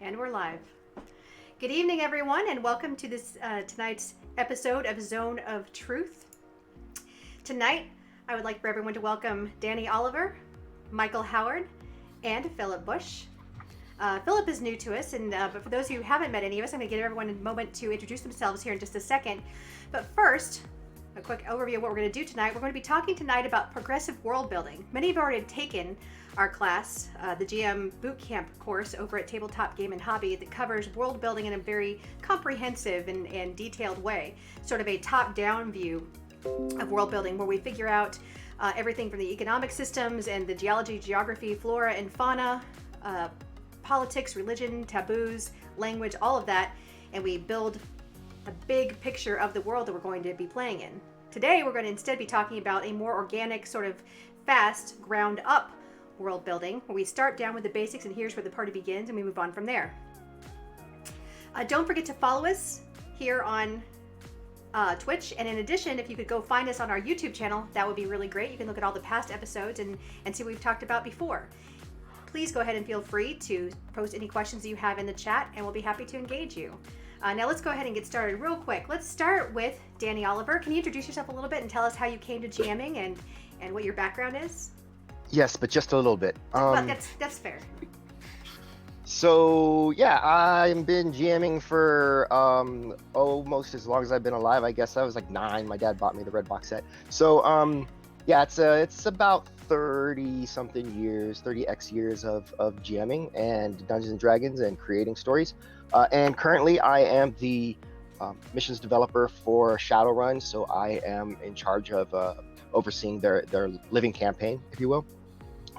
And we're live. Good evening, everyone, and welcome to this tonight's episode of Zone of Truth. Tonight, I would like for everyone to welcome Danny Oliver, Michael Howard, and Phillip Bush. Phillip is new to us, but for those who haven't met any of us, I'm going to give everyone a moment to introduce themselves here in just a second. But first, a quick overview of what we're going to do tonight. We're going to be talking tonight about progressive world building. Many have already taken our class, the GM Bootcamp course over at Tabletop Game and Hobby that covers world building in a very comprehensive and detailed way. Sort of a top-down view of world building where we figure out everything from the economic systems and the geology, geography, flora and fauna, politics, religion, taboos, language, all of that, and we build a big picture of the world that we're going to be playing in. Today, we're going to instead be talking about a more organic, sort of fast, ground-up world building, where we start down with the basics and here's where the party begins and we move on from there. Don't forget to follow us here on Twitch, and in addition, if you could go find us on our YouTube channel, that would be really great. You can look at all the past episodes and see what we've talked about before. Please go ahead and feel free to post any questions that you have in the chat and we'll be happy to engage you. Now let's go ahead and get started real quick. Let's start with Danny Oliver. Can you introduce yourself a little bit and tell us how you came to GMing and what your background is? Yes, but just a little bit. Well, that's fair. So yeah, I've been GMing for almost as long as I've been alive. I guess I was like 9. My dad bought me the red box set. So yeah, it's about 30-something years, 30x years of GMing and Dungeons and Dragons and creating stories. And currently, I am the missions developer for Shadowrun. So I am in charge of overseeing their living campaign, if you will.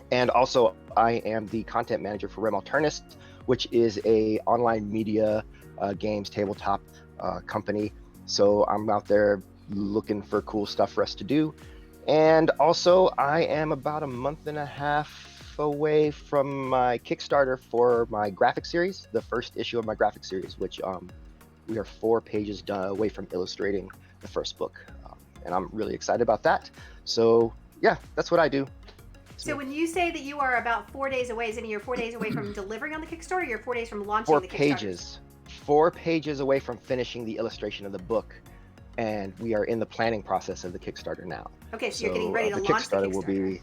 And also, I am the content manager for Rem Alternist, which is a online media games tabletop company. So I'm out there looking for cool stuff for us to do. And also, I am about a month and a half away from my Kickstarter for my graphic series, the first issue of my graphic series, which we are 4 pages away from illustrating the first book. And I'm really excited about that. So yeah, that's what I do. So when you say that you are about 4 days away, is it you're 4 days away from delivering on the Kickstarter, or you're 4 days from launching the Kickstarter? 4 pages away from finishing the illustration of the book. And we are in the planning process of the Kickstarter now. Okay, so you're getting ready to launch the Kickstarter.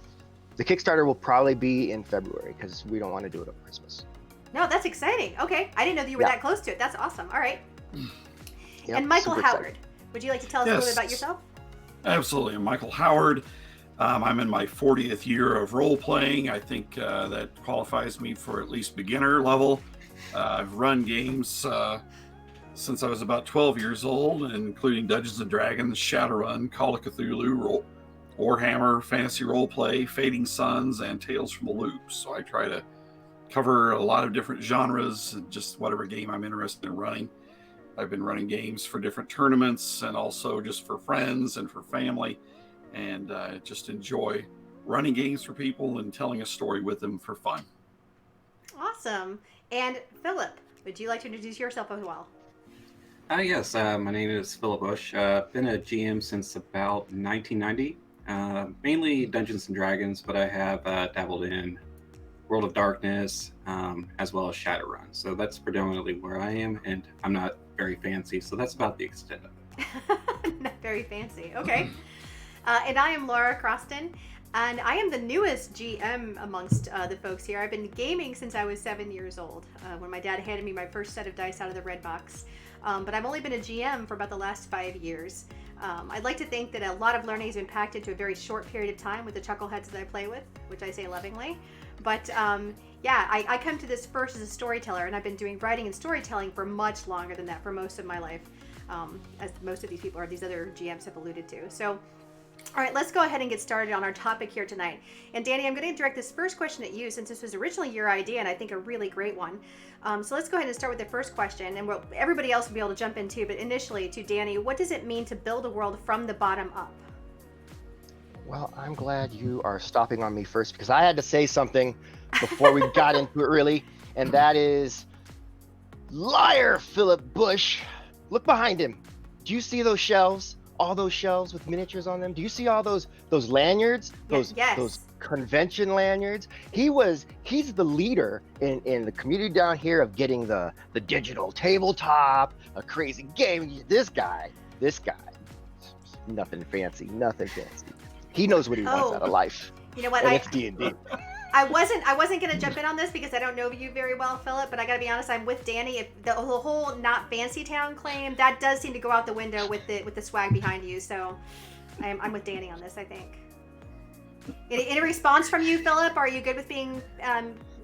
The Kickstarter will probably be in February because we don't want to do it over Christmas. No, that's exciting. Okay, I didn't know that you were that close to it. That's awesome. All right. Yep, and Michael Howard, would you like to tell us a little bit about yourself? Absolutely. I'm Michael Howard. I'm in my 40th year of role-playing. I think that qualifies me for at least beginner level. I've run games since I was about 12 years old, including Dungeons & Dragons, Shadowrun, Call of Cthulhu, Warhammer, Fantasy Roleplay, Fading Suns, and Tales from the Loop. So I try to cover a lot of different genres, just whatever game I'm interested in running. I've been running games for different tournaments and also just for friends and for family. And just enjoy running games for people and telling a story with them for fun. Awesome. And Phillip, would you like to introduce yourself as well? Yes, my name is Phillip Bush. Been a GM since about 1990. Mainly Dungeons & Dragons, but I have dabbled in World of Darkness, as well as Shadowrun. So that's predominantly where I am, and I'm not very fancy, so that's about the extent of it. Not very fancy. Okay. And I am Laura Crosston, and I am the newest GM amongst the folks here. I've been gaming since I was 7 years old, when my dad handed me my first set of dice out of the red box. But I've only been a GM for about the last 5 years. I'd like to think that a lot of learning has been packed into a very short period of time with the chuckleheads that I play with, which I say lovingly. But yeah, I come to this first as a storyteller, and I've been doing writing and storytelling for much longer than that, for most of my life, as most of these people, or these other GMs have alluded to. So, all right, let's go ahead and get started on our topic here tonight. And Danny, I'm going to direct this first question at you, since this was originally your idea, and I think a really great one. So let's go ahead and start with the first question, and everybody else will be able to jump in too, but initially to Danny, what does it mean to build a world from the bottom up? Well, I'm glad you are stopping on me first, because I had to say something before we got into it really, and that is, liar, Phillip Bush. Look behind him. Do you see those shelves? all those shelves with miniatures on them? Do you see all those lanyards? Those convention lanyards? He's the leader in the community down here of getting the digital tabletop, a crazy game. This guy, nothing fancy. He knows what he wants out of life. You know what? And it's D&D. I wasn't gonna jump in on this because I don't know you very well, Philip. But I gotta be honest, I'm with Danny. If the whole not fancy town claim, that does seem to go out the window with the swag behind you. So I'm with Danny on this. I think. Any response from you, Philip? Are you good with being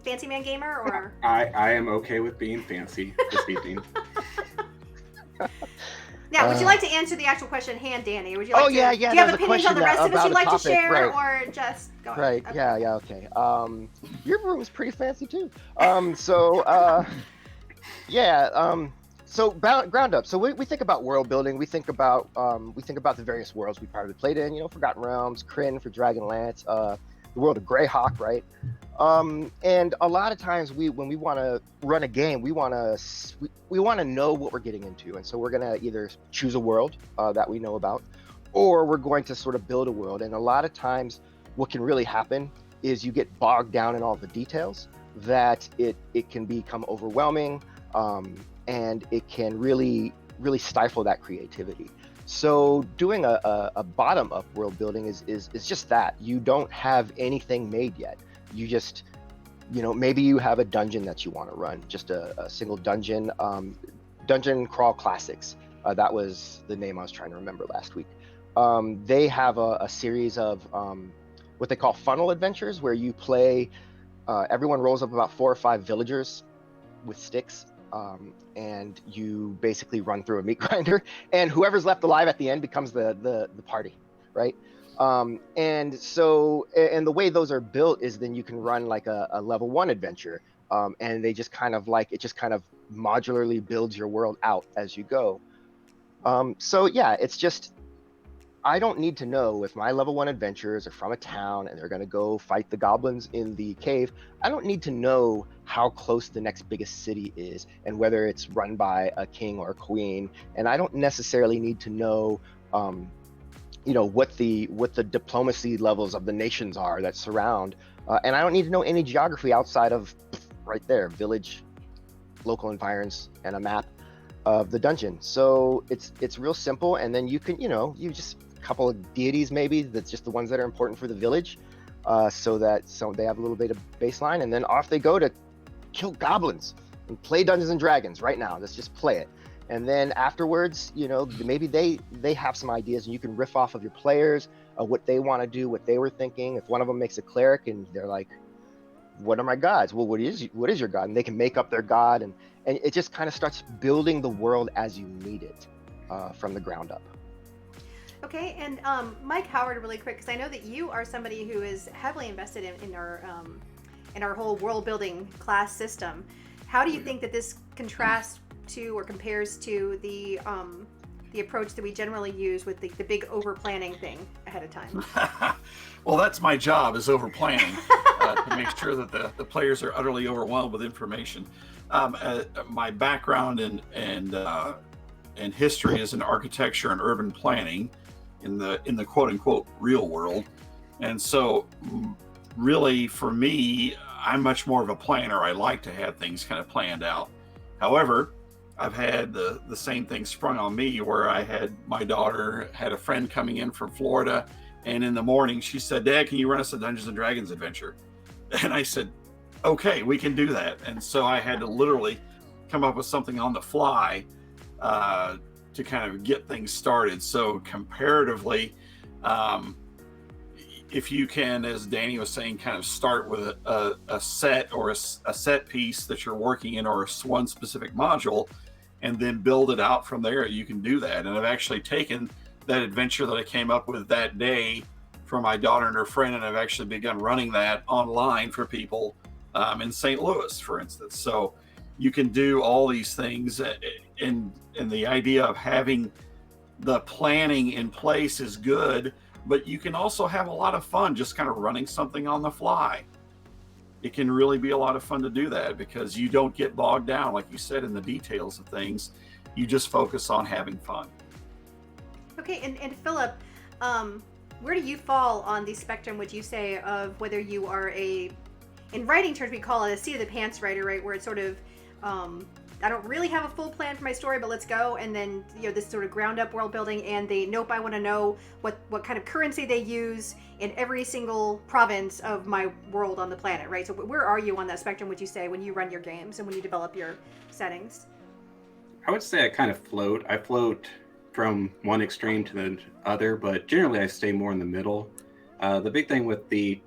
fancy man gamer or? I am okay with being fancy this evening. Now, would you like to answer the actual question at hand, Danny? Or would you like do you have opinions on the rest of us you'd like to share, right. or just go ahead? Right. Okay. Okay. Your room is pretty fancy too. So ground up. So we think about world building. We think about the various worlds we probably played in. You know, Forgotten Realms, Krynn for Dragonlance, the world of Greyhawk, right? And a lot of times when we want to run a game, we want to know what we're getting into, and so we're gonna either choose a world that we know about, or we're going to sort of build a world. And a lot of times, what can really happen is you get bogged down in all the details, that it can become overwhelming, and it can really stifle that creativity. So doing a bottom-up world building is just that. You don't have anything made yet. You just, maybe you have a dungeon that you want to run, just a single dungeon. Dungeon Crawl Classics, that was the name I was trying to remember last week. They have a series of what they call funnel adventures, where you play, everyone rolls up about 4 or 5 villagers with sticks, and you basically run through a meat grinder, and whoever's left alive at the end becomes the party, right? And the way those are built is then you can run like a level 1 adventure, and it just kind of modularly builds your world out as you go. It's just, I don't need to know if my level 1 adventurers are from a town and they're going to go fight the goblins in the cave. I don't need to know how close the next biggest city is and whether it's run by a king or a queen. And I don't necessarily need to know, what the diplomacy levels of the nations are that surround. And I don't need to know any geography outside of right there, village, local environs, and a map of the dungeon. So it's real simple. And then you can, you just couple of deities maybe, that's just the ones that are important for the village, so they have a little bit of baseline, and then off they go to kill goblins and play Dungeons and Dragons right now. Let's just play it. And then afterwards, maybe they have some ideas, and you can riff off of your players, what they want to do, what they were thinking. If one of them makes a cleric and they're like, what are my gods? Well, what is your god? And they can make up their god, and it just kind of starts building the world as you need it, from the ground up. Okay, and Mike Howard, really quick, because I know that you are somebody who is heavily invested in our whole world building class system. How do you think that this contrasts to or compares to the approach that we generally use with the big over planning thing ahead of time? Well, that's my job, is over planning, to make sure that the players are utterly overwhelmed with information. My background and history is in architecture and urban planning in the quote unquote real world. And so really for me, I'm much more of a planner. I like to have things kind of planned out. However, I've had the same thing sprung on me, where my daughter had a friend coming in from Florida, and in the morning she said, "Dad, can you run us a Dungeons and Dragons adventure?" And I said, "Okay, we can do that." And so I had to literally come up with something on the fly, to kind of get things started. So comparatively, if you can, as Danny was saying, kind of start with a set or a set piece that you're working in, or one specific module, and then build it out from there, you can do that. And I've actually taken that adventure that I came up with that day from my daughter and her friend, and I've actually begun running that online for people in St. Louis, for instance. So you can do all these things, and the idea of having the planning in place is good, but you can also have a lot of fun just kind of running something on the fly. It can really be a lot of fun to do that, because you don't get bogged down, like you said, in the details of things. You just focus on having fun. Okay, and Philip, where do you fall on the spectrum, would you say, of whether you are in writing terms, we call it a seat of the pants writer, right? Where it's sort of, I don't really have a full plan for my story, but let's go. And then, this sort of ground up world building, and nope, I want to know what kind of currency they use in every single province of my world on the planet, right? So where are you on that spectrum, would you say, when you run your games and when you develop your settings? I would say I kind of float. I float from one extreme to the other, but generally I stay more in the middle. The big thing with the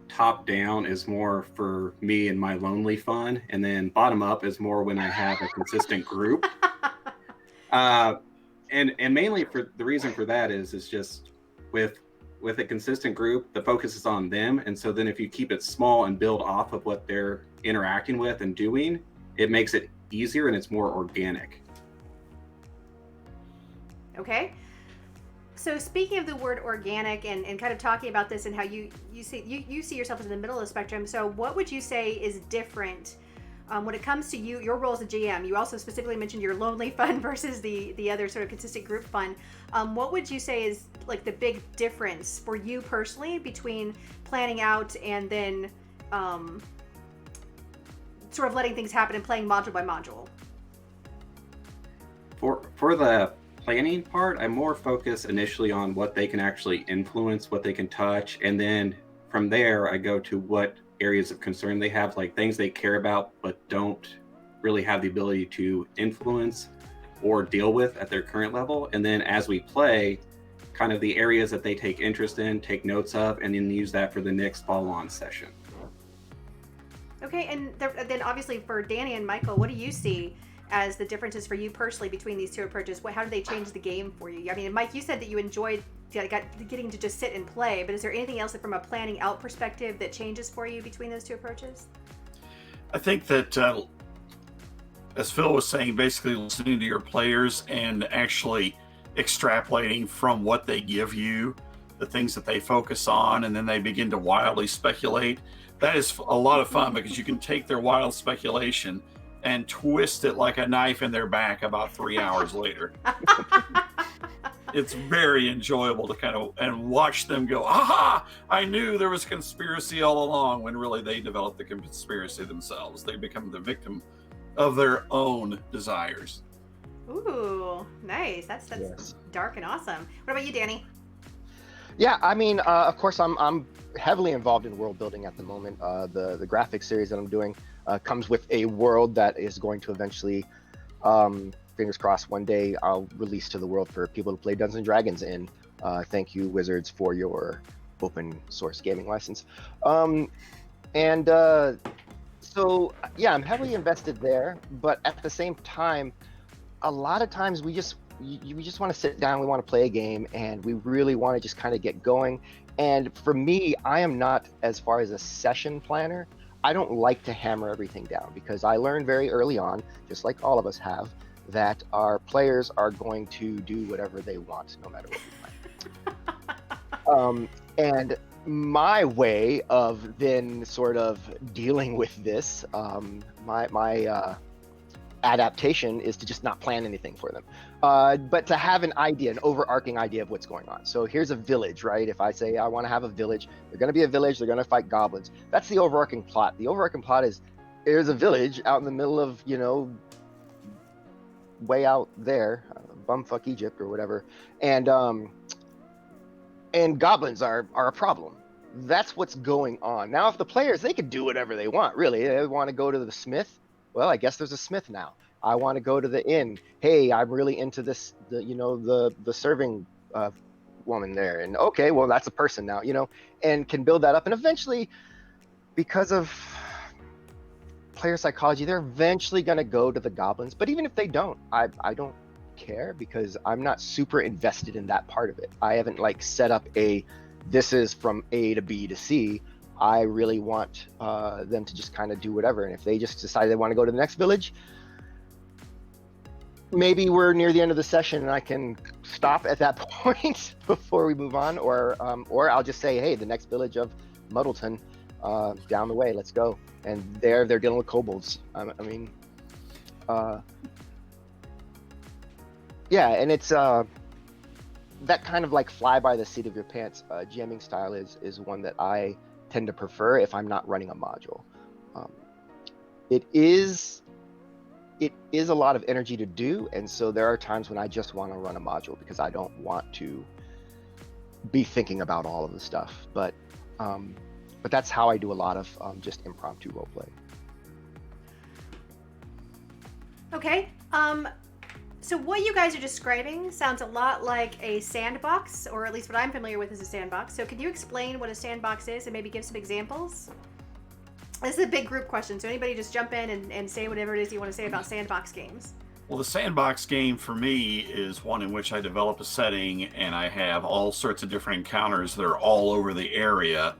top down is more for me and my lonely fun, and then bottom up is more when I have a consistent group. And mainly for the reason for that is just with a consistent group, the focus is on them, and so then if you keep it small and build off of what they're interacting with and doing, it makes it easier and it's more organic. Okay. So speaking of the word organic and kind of talking about this and how you see yourself as in the middle of the spectrum, so what would you say is different when it comes to your role as a GM? You also specifically mentioned your lonely fun versus the other sort of consistent group fun. What would you say is like the big difference for you personally between planning out and then sort of letting things happen and playing module by module? For the planning part, I more focus initially on what they can actually influence, what they can touch, and then from there I go to what areas of concern they have, like things they care about but don't really have the ability to influence or deal with at their current level. And then as we play, kind of the areas that they take interest in, take notes of, and then use that for the next follow-on session. Okay, and then obviously for Danny and Michael, what do you see as the differences for you personally between these two approaches? How do they change the game for you? I mean, Mike, you said that you enjoyed getting to just sit and play, but is there anything else that from a planning out perspective that changes for you between those two approaches? I think that, as Phil was saying, basically listening to your players and actually extrapolating from what they give you, the things that they focus on, and then they begin to wildly speculate. That is a lot of fun because you can take their wild speculation and twist it like a knife in their back about 3 hours later. It's very enjoyable to kind of and watch them go, aha, I knew there was conspiracy all along, when really they developed the conspiracy themselves. They become the victim of their own desires. Ooh, nice. That's Yes. dark and awesome. What about you, Danny? Yeah, I mean, of course, I'm heavily involved in world building at the moment. The graphic series that I'm doing comes with a world that is going to eventually, fingers crossed, one day I'll release to the world for people to play Dungeons and Dragons in. Thank you, Wizards, for your open source gaming license. So yeah, I'm heavily invested there, but at the same time, a lot of times we just want to sit down, we want to play a game, and we really want to just kind of get going. And for me, I am not, as far as a session planner, I don't like to hammer everything down, because I learned very early on, just like all of us have, that our players are going to do whatever they want, no matter what we plan. And my way of then sort of dealing with this, my adaptation is to just not plan anything for them, but to have an idea, an overarching idea of what's going on. So here's a village, right? If I say I want to have a village, they're going to be a village, they're going to fight goblins. That's the overarching plot. The overarching plot is there's a village out in the middle of, way out there, bumfuck Egypt or whatever, and goblins are a problem. That's what's going on. Now, if the players, they could do whatever they want, really. They want to go to the smith. Well, I guess there's a smith now. I want to go to the inn. Hey, I'm really into this, the serving woman there. And okay, well, that's a person now, and can build that up. And eventually, because of player psychology, they're eventually going to go to the goblins. But even if they don't, I don't care, because I'm not super invested in that part of it. I haven't set up this is from A to B to C. I really want them to just kind of do whatever. And if they just decide they want to go to the next village, maybe we're near the end of the session and I can stop at that point before we move on, or I'll just say, hey, the next village of Muddleton, down the way, let's go. And they're dealing with kobolds. Yeah, and it's that kind of like fly by the seat of your pants GMing style is one that I tend to prefer if I'm not running a module. It is a lot of energy to do, and so there are times when I just want to run a module because I don't want to be thinking about all of the stuff. But that's how I do a lot of just impromptu role play. Okay. So what you guys are describing sounds a lot like a sandbox, or at least what I'm familiar with is a sandbox. So can you explain what a sandbox is and maybe give some examples? This is a big group question, so anybody just jump in and say whatever it is you want to say about sandbox games. Well, the sandbox game for me is one in which I develop a setting and I have all sorts of different encounters that are all over the area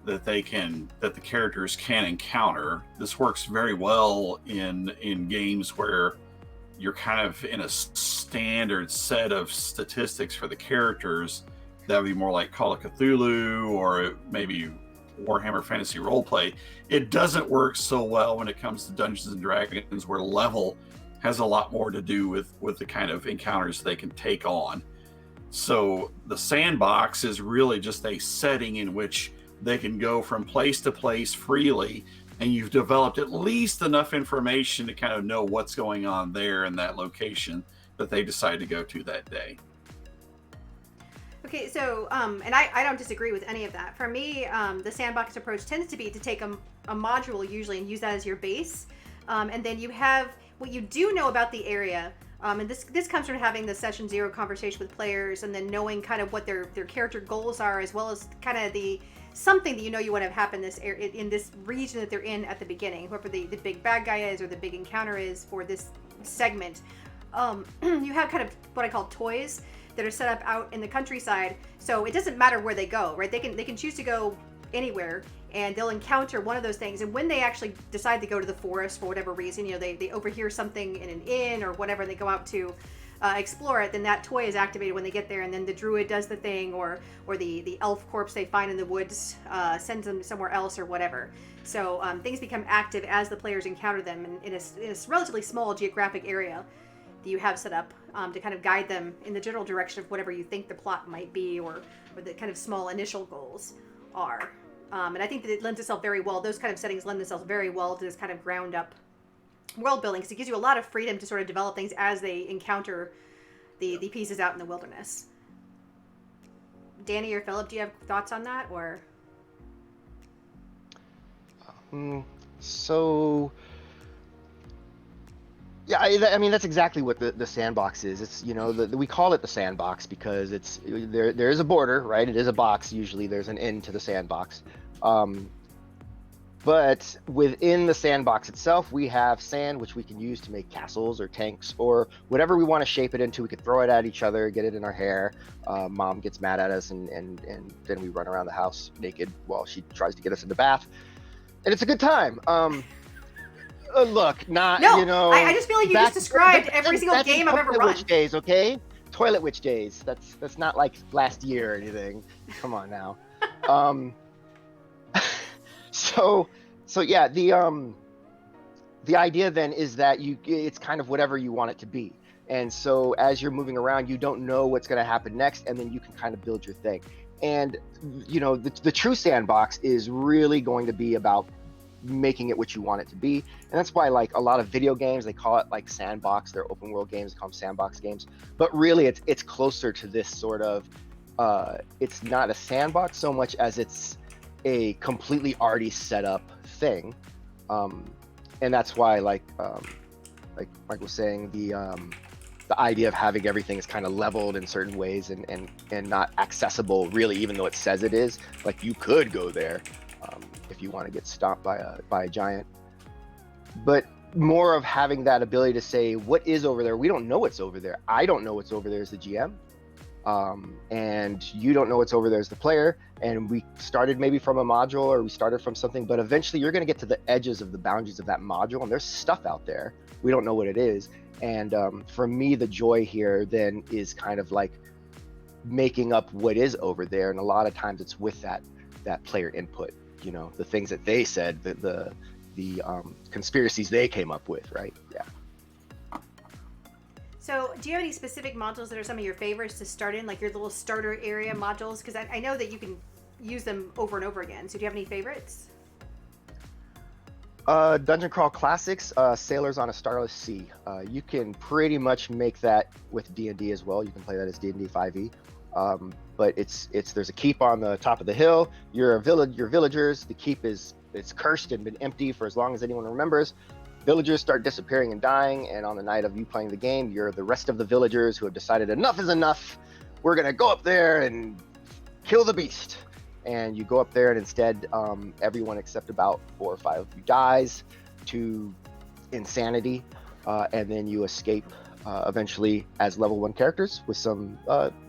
that the characters can encounter. This works very well in games where you're kind of in a standard set of statistics for the characters. That would be more like Call of Cthulhu or maybe Warhammer Fantasy Roleplay. It doesn't work so well when it comes to Dungeons and Dragons, where level has a lot more to do with the kind of encounters they can take on. So the sandbox is really just a setting in which they can go from place to place freely, and you've developed at least enough information to kind of know what's going on there in that location that they decide to go to that day. Okay, so, and I don't disagree with any of that. For me, the sandbox approach tends to be to take a module usually and use that as your base. And then you have what you do know about the area. And this comes from having the session 0 conversation with players and then knowing kind of what their character goals are, as well as kind of something that you know you want to have happen in this region that they're in at the beginning, whoever the big bad guy is or the big encounter is for this segment. You have kind of what I call toys that are set up out in the countryside, so it doesn't matter where they go, right? They can choose to go anywhere, and they'll encounter one of those things. And when they actually decide to go to the forest for whatever reason, you know, they overhear something in an inn or whatever, and they go out to explore it, then that toy is activated when they get there, and then the druid does the thing, or the elf corpse they find in the woods sends them somewhere else or whatever. So things become active as the players encounter them in a relatively small geographic area that you have set up to kind of guide them in the general direction of whatever you think the plot might be, or the kind of small initial goals are. And I think that it lends itself very well, those kind of settings lend themselves very well to this kind of ground up world building, because it gives you a lot of freedom to sort of develop things as they encounter the pieces out in the wilderness. Danny or Philip, do you have thoughts on that, or? So yeah, I mean that's exactly what the sandbox is. It's, you know, we call it the sandbox because there is a border, right? It is a box. Usually there's an end to the sandbox. But within the sandbox itself, we have sand, which we can use to make castles or tanks or whatever we want to shape it into. We could throw it at each other, get it in our hair. Mom gets mad at us, and then we run around the house naked while she tries to get us in the bath. And it's a good time. Look, No, you know. I just feel like you just described every single game I've ever run. Witch days, okay? Toilet witch days. That's not like last year or anything. Come on now. So yeah, the idea then is that it's kind of whatever you want it to be. And so as you're moving around, you don't know what's going to happen next, and then you can kind of build your thing. And you know, the true sandbox is really going to be about making it what you want it to be. And that's why, like, a lot of video games, they call it like sandbox. They're open world games, they call them sandbox games. But really it's closer to this sort of it's not a sandbox so much as it's a completely already set up thing. And that's why, like Mike was saying, the idea of having everything is kind of leveled in certain ways and not accessible really, even though it says it is. Like, you could go there if you want to get stomped by a giant, but more of having that ability to say what is over there. We don't know what's over there. I don't know what's over there as the GM, and you don't know what's over there as the player. And we started maybe from a module, or we started from something, but eventually you're going to get to the edges of the boundaries of that module, and there's stuff out there we don't know what it is. And for me, the joy here then is kind of like making up what is over there, and a lot of times it's with that player input. You know, the things that they said, the conspiracies they came up with, right? Yeah. So, do you have any specific modules that are some of your favorites to start in, like your little starter area modules? Because I know that you can use them over and over again. So, do you have any favorites? Dungeon Crawl Classics, Sailors on a Starless Sea. You can pretty much make that with D&D as well. You can play that as D&D 5e. But there's a keep on the top of the hill. You're villagers. The keep it's cursed and been empty for as long as anyone remembers. Villagers start disappearing and dying, and on the night of you playing the game, you're the rest of the villagers who have decided enough is enough. We're gonna go up there and kill the beast. And you go up there, and instead, everyone except about 4 or 5 of you dies to insanity, and then you escape eventually as level 1 characters with some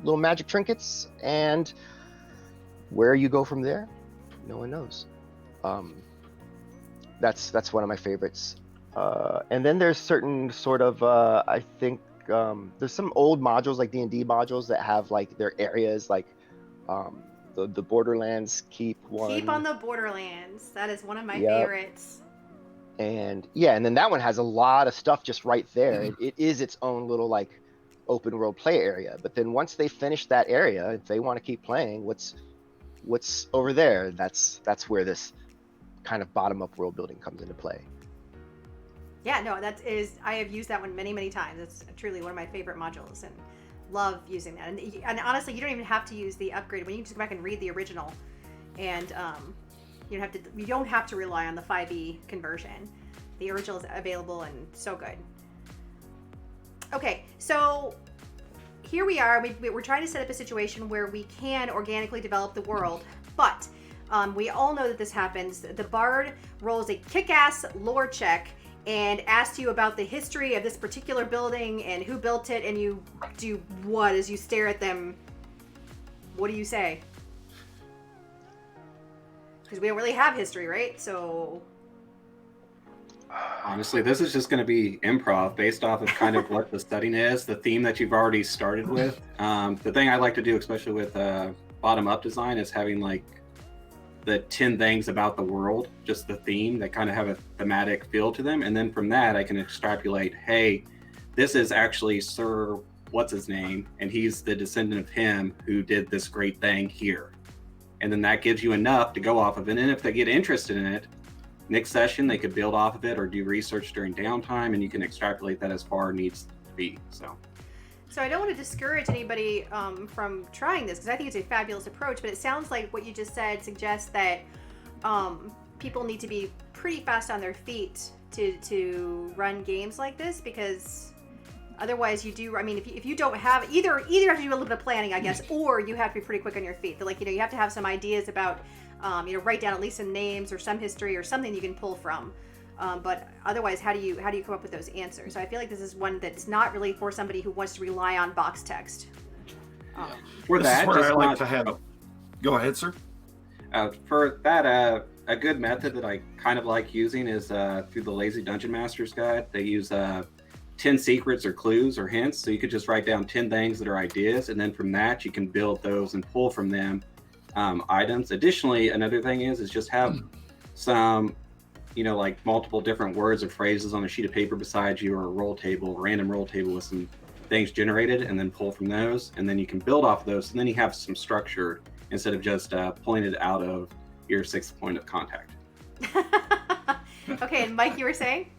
little magic trinkets. And where you go from there, no one knows. That's one of my favorites. And then there's certain sort of I think there's some old modules like D&D modules that have like their areas, like the Borderlands Keep one. Keep on the Borderlands. That is one of my favorites. And and then that one has a lot of stuff just right there. It is its own little like open world play area. But then once they finish that area, if they want to keep playing, what's over there? That's where this kind of bottom up world building comes into play. Yeah, no, I have used that one many, many times. It's truly one of my favorite modules and love using that. And honestly, you don't even have to use the upgrade. When you can just go back and read the original, and you don't have to rely on the 5e conversion. The original is available and so good. Okay, so here we are. We're trying to set up a situation where we can organically develop the world, but we all know that this happens. The bard rolls a kick-ass lore check and asks you about the history of this particular building and who built it, and you do what as you stare at them? What do you say? Because we don't really have history, right? So honestly, this is just going to be improv based off of kind of what the setting is, the theme that you've already started with. The thing I like to do, especially with bottom-up design, is having like the 10 things about the world, just the theme that kind of have a thematic feel to them. And then from that, I can extrapolate, hey, this is actually Sir what's his name, and he's the descendant of him who did this great thing here. And then that gives you enough to go off of it. And if they get interested in it, next session, they could build off of it or do research during downtime, and you can extrapolate that as far as it needs to be. So I don't want to discourage anybody from trying this, because I think it's a fabulous approach, but it sounds like what you just said suggests that people need to be pretty fast on their feet to run games like this, because otherwise if you don't have, either you have to do a little bit of planning, I guess, or you have to be pretty quick on your feet. But you have to have some ideas about, write down at least some names or some history or something you can pull from. But otherwise, how do you come up with those answers? So I feel like this is one that's not really for somebody who wants to rely on box text. For that, I like to have. Go ahead, sir. For that, a good method that I kind of like using is through the Lazy Dungeon Master's Guide. They use 10 secrets or clues or hints, so you could just write down 10 things that are ideas, and then from that you can build those and pull from them items. Additionally, another thing is just have some like multiple different words or phrases on a sheet of paper beside you, or a random roll table with some things generated, and then pull from those, and then you can build off of those, and then you have some structure instead of just pulling it out of your 6th point of contact. Okay, and Mike, you were saying?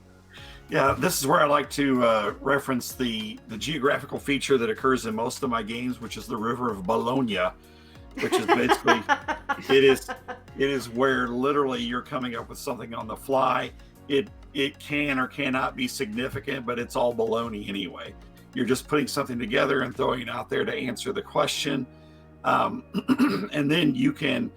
Yeah, this is where I like to reference the geographical feature that occurs in most of my games, which is the River of Bologna, which is basically it is where literally you're coming up with something on the fly. It can or cannot be significant, but it's all baloney anyway. You're just putting something together and throwing it out there to answer the question, and then you can,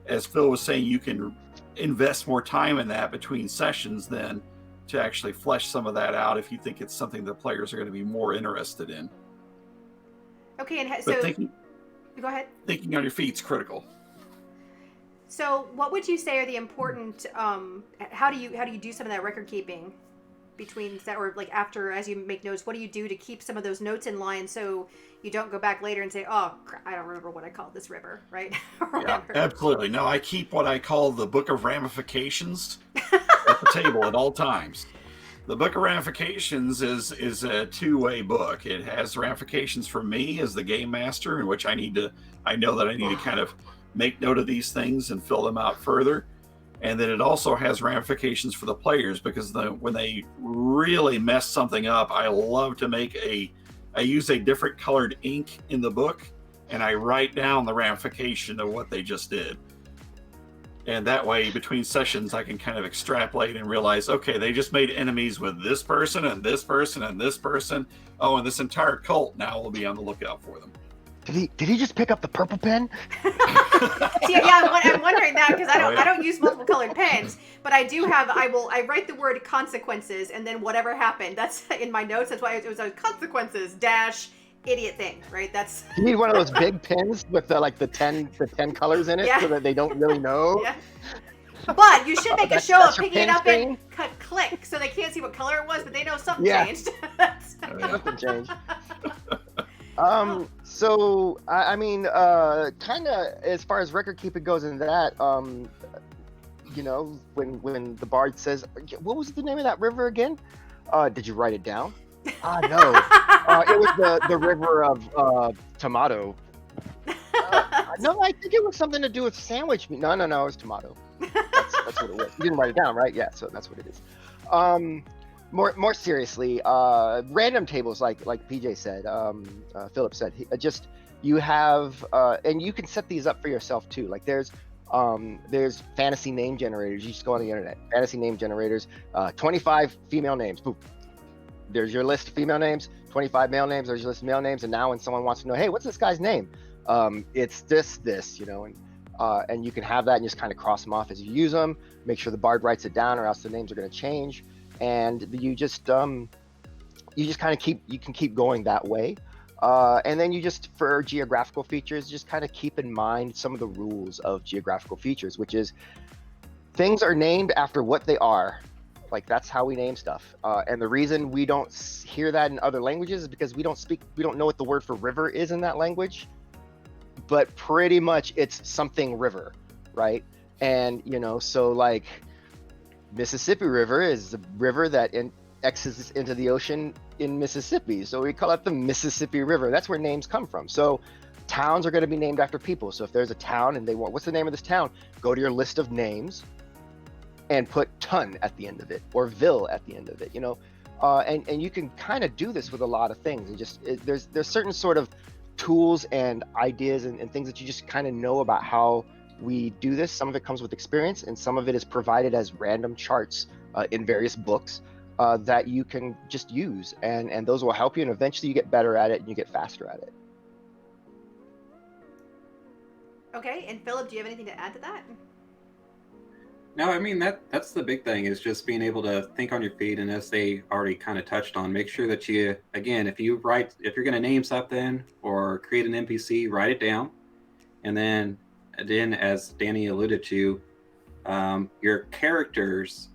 as Phil was saying, you can invest more time in that between sessions then to actually flesh some of that out if you think it's something the players are going to be more interested in. Okay, and so go ahead. Thinking on your feet is critical. So what would you say are the important, how do you do some of that record keeping between that, or like after, as you make notes, what do you do to keep some of those notes in line so you don't go back later and say, oh, I don't remember what I called this river, right? Yeah, absolutely. No, I keep what I call the book of ramifications at the table at all times. The Book of Ramifications is a two-way book. It has ramifications for me as the game master, in which I know that I need to kind of make note of these things and fill them out further. And then it also has ramifications for the players, because when they really mess something up, I love to I use a different colored ink in the book, and I write down the ramification of what they just did. And that way, between sessions, I can kind of extrapolate and realize, okay, they just made enemies with this person and this person and this person. Oh, and this entire cult now will be on the lookout for them. Did he just pick up the purple pen? See, yeah, I'm wondering that, because I don't use multiple colored pens, but I do have. I write the word consequences, and then whatever happened. That's in my notes. That's why it was consequences dash idiot thing, right? That's. You need one of those big pens with the 10 colors in it, Yeah. so that they don't really know. Yeah. But you should make a show of your picking it pen up screen? and click, so they can't see what color it was, but they know something Yeah. changed. Nothing changed. So I mean, kind of as far as record keeping goes in that, you know, when the bard says, what was the name of that river again? Did you write it down? No. It was the river of tomato. No, I think it was something to do with sandwich meat. No, it was tomato. That's what it was. You didn't write it down, right? Yeah, so that's what it is. More seriously, random tables, like PJ said, Phillip said, you have, and you can set these up for yourself too. Like there's fantasy name generators. You just go on the internet, fantasy name generators, 25 female names. Boop. There's your list of female names, 25 male names. There's your list of male names. And now when someone wants to know, hey, what's this guy's name? It's this, you know, and you can have that and just kind of cross them off as you use them. Make sure the bard writes it down, or else the names are going to change. And you just kind of keep going that way. And then you just, for geographical features, just kind of keep in mind some of the rules of geographical features, which is things are named after what they are. Like that's how we name stuff. And the reason we don't hear that in other languages is because we don't know what the word for river is in that language, but pretty much it's something river, right? And, you know, so like Mississippi River is the river that exits into the ocean in Mississippi. So we call it the Mississippi River. That's where names come from. So towns are going to be named after people. So if there's a town and they want, what's the name of this town? Go to your list of names and put ton at the end of it, or ville at the end of it, you know? And you can kind of do this with a lot of things. And there's certain sort of tools and ideas and things that you just kind of know about how we do this. Some of it comes with experience, and some of it is provided as random charts in various books that you can just use, and those will help you, and eventually you get better at it and you get faster at it. Okay, and Phillip, do you have anything to add to that? No, I mean that's the big thing, is just being able to think on your feet, and as they already kind of touched on, make sure that you, again, if you're going to name something or create an NPC, write it down, and then as Danny alluded to, your character's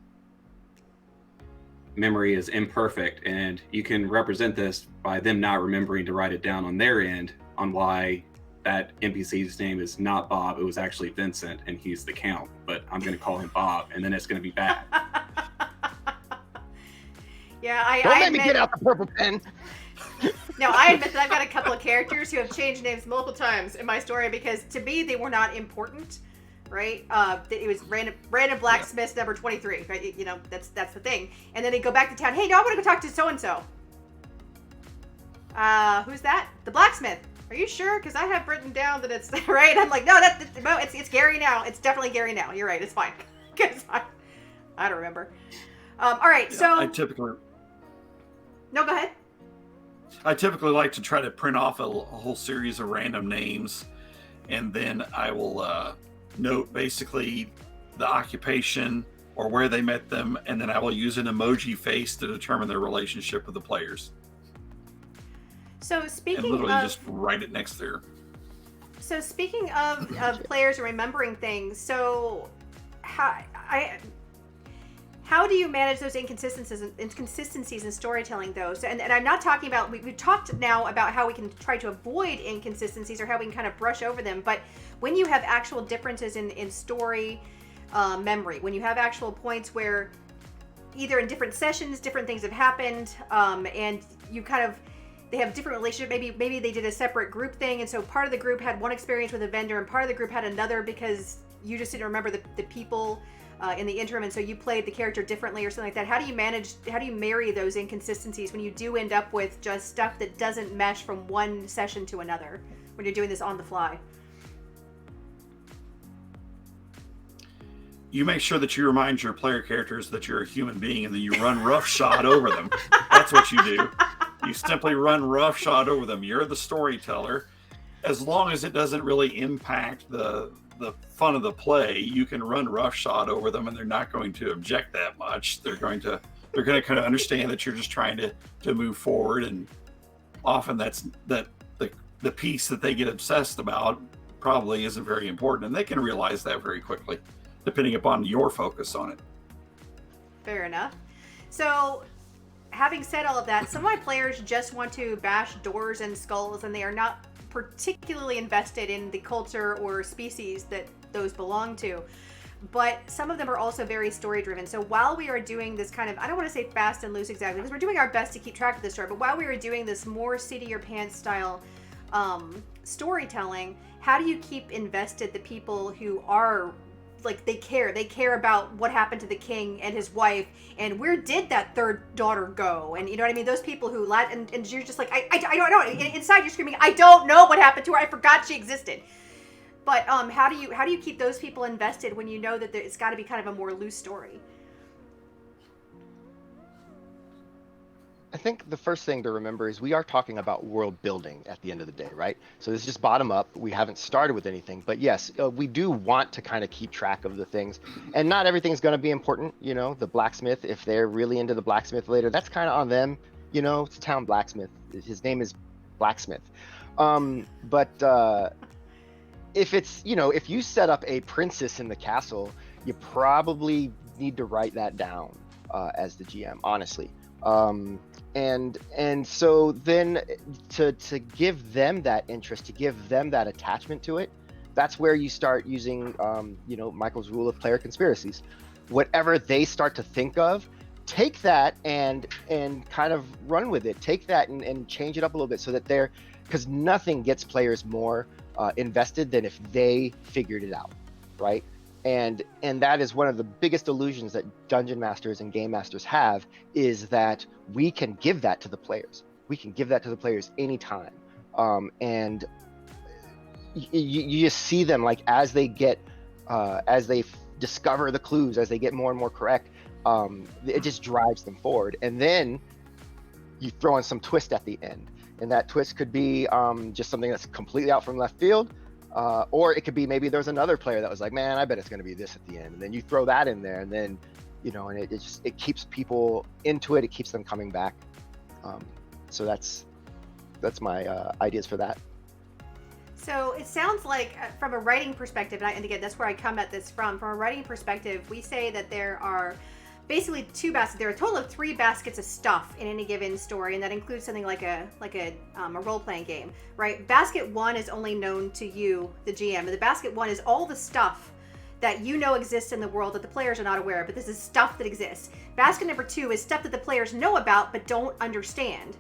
memory is imperfect, and you can represent this by them not remembering to write it down on their end on why that NPC's name is not Bob. It was actually Vincent, and he's the Count, but I'm going to call him Bob, and then it's going to be bad. Yeah, Don't let me get out the purple pen. No, I admit that I've got a couple of characters who have changed names multiple times in my story, because to me they were not important, right? It was random blacksmith number 23, right? You know, that's the thing. And then they go back to town. Hey, no, I want to go talk to so and so. Who's that? The blacksmith. Are you sure? Because I have written down that it's right. I'm like, no, it's Gary now. It's definitely Gary now. You're right. It's fine. Because I don't remember. All right. Yeah, so no, go ahead. I typically like to try to print off a whole series of random names, and then I will note basically the occupation or where they met them, and then I will use an emoji face to determine their relationship with the players. So speaking and literally of, just write it next there. So speaking of players remembering things, so how do you manage those inconsistencies in storytelling, though? So, and I'm not talking about, we've talked now about how we can try to avoid inconsistencies or how we can kind of brush over them, but when you have actual differences in story memory, when you have actual points where either in different sessions, different things have happened, and you kind of, they have different relationship. Maybe they did a separate group thing, and so part of the group had one experience with a vendor, and part of the group had another because you just didn't remember the people in the interim, and so you played the character differently or something like that. How do you marry those inconsistencies when you do end up with just stuff that doesn't mesh from one session to another when you're doing this on the fly? You make sure that you remind your player characters that you're a human being, and then you run roughshod over them. That's what you do. You simply run roughshod over them. You're the storyteller. As long as it doesn't really impact the fun of the play, you can run roughshod over them, and they're not going to object that much. They're going to kind of understand that you're just trying to move forward, and often that's the piece that they get obsessed about probably isn't very important, and they can realize that very quickly, depending upon your focus on it. Fair enough. So, having said all of that, some of my players just want to bash doors and skulls, and they are not particularly invested in the culture or species that those belong to. But some of them are also very story driven. So while we are doing this kind of, I don't want to say fast and loose exactly, because we're doing our best to keep track of this story, but while we are doing this more seat of your pants style storytelling, how do you keep invested the people who are like, they care about what happened to the king and his wife, and where did that third daughter go, and you know what I mean, those people who and you're just like, I don't know, inside you're screaming, I don't know what happened to her, I forgot she existed. But how do you keep those people invested when you know that it's got to be kind of a more loose story? I think the first thing to remember is we are talking about world building at the end of the day, right? So this is just bottom up. We haven't started with anything, but yes, we do want to kind of keep track of the things, and not everything's going to be important. You know, the blacksmith, if they're really into the blacksmith later, that's kind of on them. You know, it's a town blacksmith. His name is Blacksmith. But if it's, you know, if you set up a princess in the castle, you probably need to write that down as the GM, honestly. And so then to give them that interest, to give them that attachment to it, that's where you start using, you know, Michael's rule of player conspiracies. Whatever they start to think of, take that and kind of run with it. Take that and change it up a little bit so that because nothing gets players more invested than if they figured it out, right? And that is one of the biggest illusions that dungeon masters and game masters have, is that we can give that to the players. We can give that to the players anytime. And you just see them, like, as they get, as they discover the clues, as they get more and more correct, it just drives them forward. And then you throw in some twist at the end. And that twist could be just something that's completely out from left field. Or it could be, maybe there's another player that was like, man, I bet it's going to be this at the end. And then you throw that in there, and then, you know, and it keeps people into it. It keeps them coming back. So that's my ideas for that. So it sounds like from a writing perspective, and again, that's where I come at this from a writing perspective, we say that there are basically two baskets. There are a total of 3 baskets of stuff in any given story, and that includes something like a role-playing game, right? Basket 1 is only known to you, the GM, and the basket 1 is all the stuff that you know exists in the world that the players are not aware of, but this is stuff that exists. Basket number 2 is stuff that the players know about but don't understand.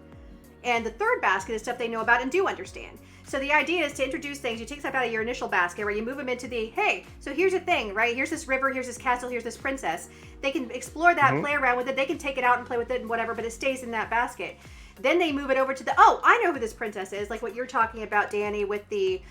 And the third basket is stuff they know about and do understand. So the idea is to introduce things. You take stuff out of your initial basket, right? You move them into the, hey, so here's a thing, right? Here's this river, here's this castle, here's this princess. They can explore that, play around with it. They can take it out and play with it and whatever, but it stays in that basket. Then they move it over to the, oh, I know who this princess is, like what you're talking about, Danny, with the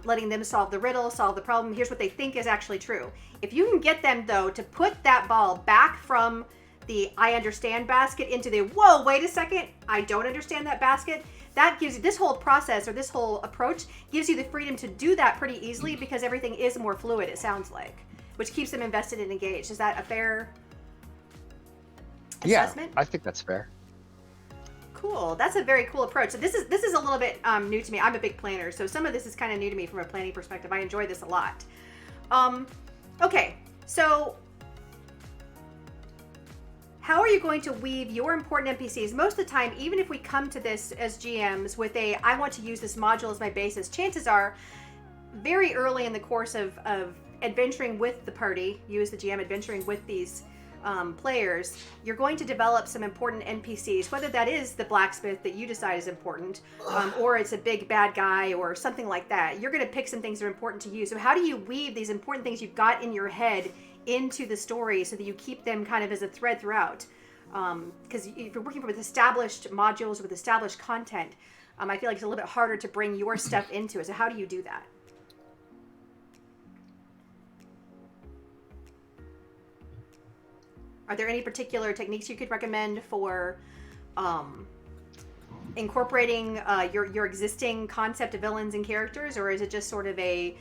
letting them solve the riddle, solve the problem. Here's what they think is actually true. If you can get them, though, to put that ball back from the I understand basket into the, whoa, wait a second, I don't understand that basket, that gives you, this whole process or this whole approach gives you the freedom to do that pretty easily because everything is more fluid, it sounds like, which keeps them invested and engaged. Is that a fair assessment? Yeah, I think that's fair. Cool. That's a very cool approach. So this is a little bit new to me. I'm a big planner, so some of this is kind of new to me from a planning perspective. I enjoy this a lot. Okay, so how are you going to weave your important NPCs? Most of the time, even if we come to this as GMs with a, I want to use this module as my basis, chances are very early in the course of adventuring with the party, you as the GM adventuring with these players, you're going to develop some important NPCs, whether that is the blacksmith that you decide is important, or it's a big bad guy or something like that. You're going to pick some things that are important to you. So how do you weave these important things you've got in your head into the story so that you keep them kind of as a thread throughout? Because if you're working with established modules with established content, I feel like it's a little bit harder to bring your stuff into it. So how do you do that? Are there any particular techniques you could recommend for incorporating your existing concept of villains and characters, or is it just sort of a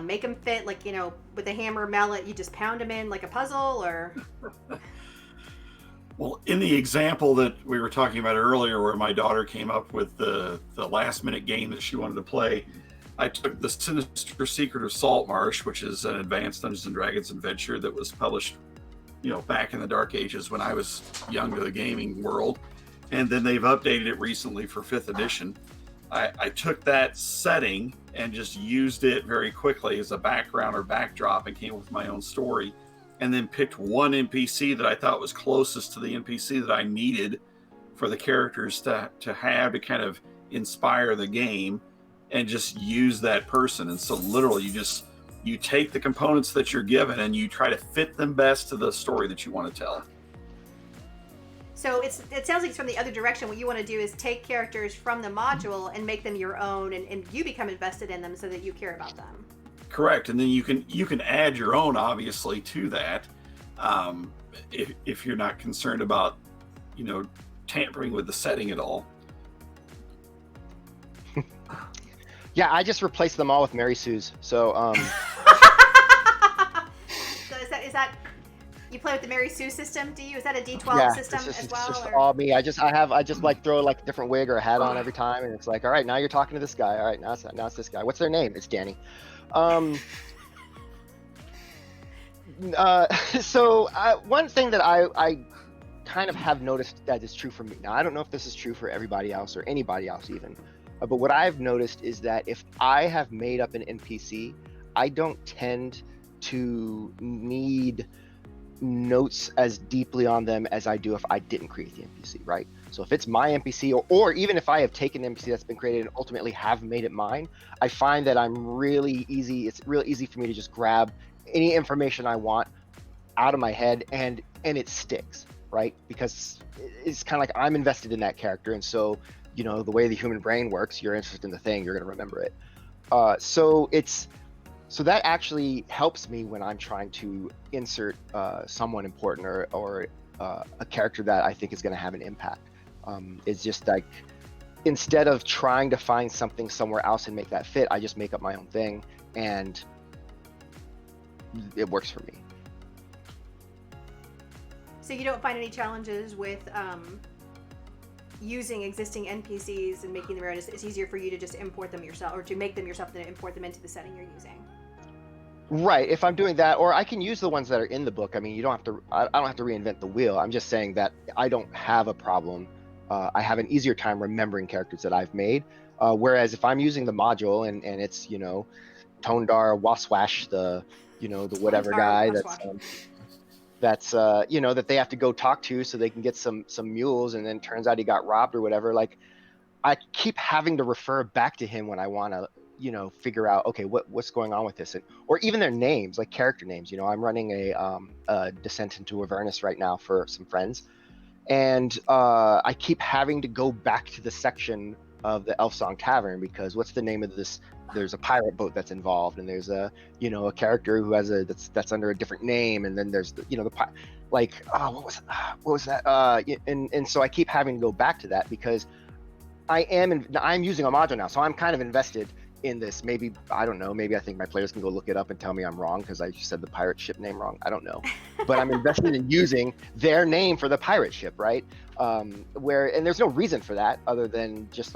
make them fit, like, you know, with a hammer mallet, you just pound them in like a puzzle, or? Well, in the example that we were talking about earlier, where my daughter came up with the last minute game that she wanted to play, I took the Sinister Secret of Salt Marsh, which is an advanced Dungeons and Dragons adventure that was published, you know, back in the dark ages when I was young to the gaming world. And then they've updated it recently for 5th edition. I took that setting and just used it very quickly as a background or backdrop and came up with my own story. And then picked one NPC that I thought was closest to the NPC that I needed for the characters to have to kind of inspire the game, and just use that person. And so literally you take the components that you're given and you try to fit them best to the story that you want to tell. So it sounds like it's from the other direction. What you want to do is take characters from the module and make them your own, and you become invested in them so that you care about them. Correct. And then you can add your own, obviously, to that, if you're not concerned about, you know, tampering with the setting at all. Yeah, I just replaced them all with Mary Sue's. So So is that you play with the Mary Sue system? Do you? Is that a D12 system as well? It's just or? all me. I just like throw like a different wig or a hat on every time, and it's like, all right, now you're talking to this guy. All right, now it's this guy. What's their name? It's Danny. So one thing that I kind of have noticed that is true for me. Now, I don't know if this is true for everybody else or anybody else even, but what I've noticed is that if I have made up an NPC, I don't tend to need notes as deeply on them as I do if I didn't create the NPC, right? So if it's my NPC, or even if I have taken an NPC that's been created and ultimately have made it mine, I find that it's real easy for me to just grab any information I want out of my head and it sticks, right? Because it's kind of like I'm invested in that character, and so, you know, the way the human brain works, you're interested in the thing, you're going to remember it. So that actually helps me when I'm trying to insert someone important or a character that I think is going to have an impact. It's just like, instead of trying to find something somewhere else and make that fit, I just make up my own thing, and it works for me. So you don't find any challenges with using existing NPCs and making them your own? It's easier for you to just import them yourself, or to make them yourself than to import them into the setting you're using. Right. If I'm doing that, or I can use the ones that are in the book. I mean, I don't have to reinvent the wheel. I'm just saying that I don't have a problem. I have an easier time remembering characters that I've made. Whereas if I'm using the module and it's, you know, Tondar Waswash, the whatever guy that's you know, that they have to go talk to so they can get some mules, and then turns out he got robbed or whatever. Like, I keep having to refer back to him when I want to, you know, figure out, okay, what's going on with this, or even their names, like character names. You know, I'm running a Descent into Avernus right now for some friends, and I keep having to go back to the section of the Elfsong Tavern, because what's the name of this? There's a pirate boat that's involved, and there's a character who has that's under a different name, and then there's what was that? And so I keep having to go back to that because I'm using a module now, so I'm kind of invested in this. Maybe, I don't know, maybe I think my players can go look it up and tell me I'm wrong because I said the pirate ship name wrong. I don't know. But I'm invested in using their name for the pirate ship, right? And there's no reason for that other than just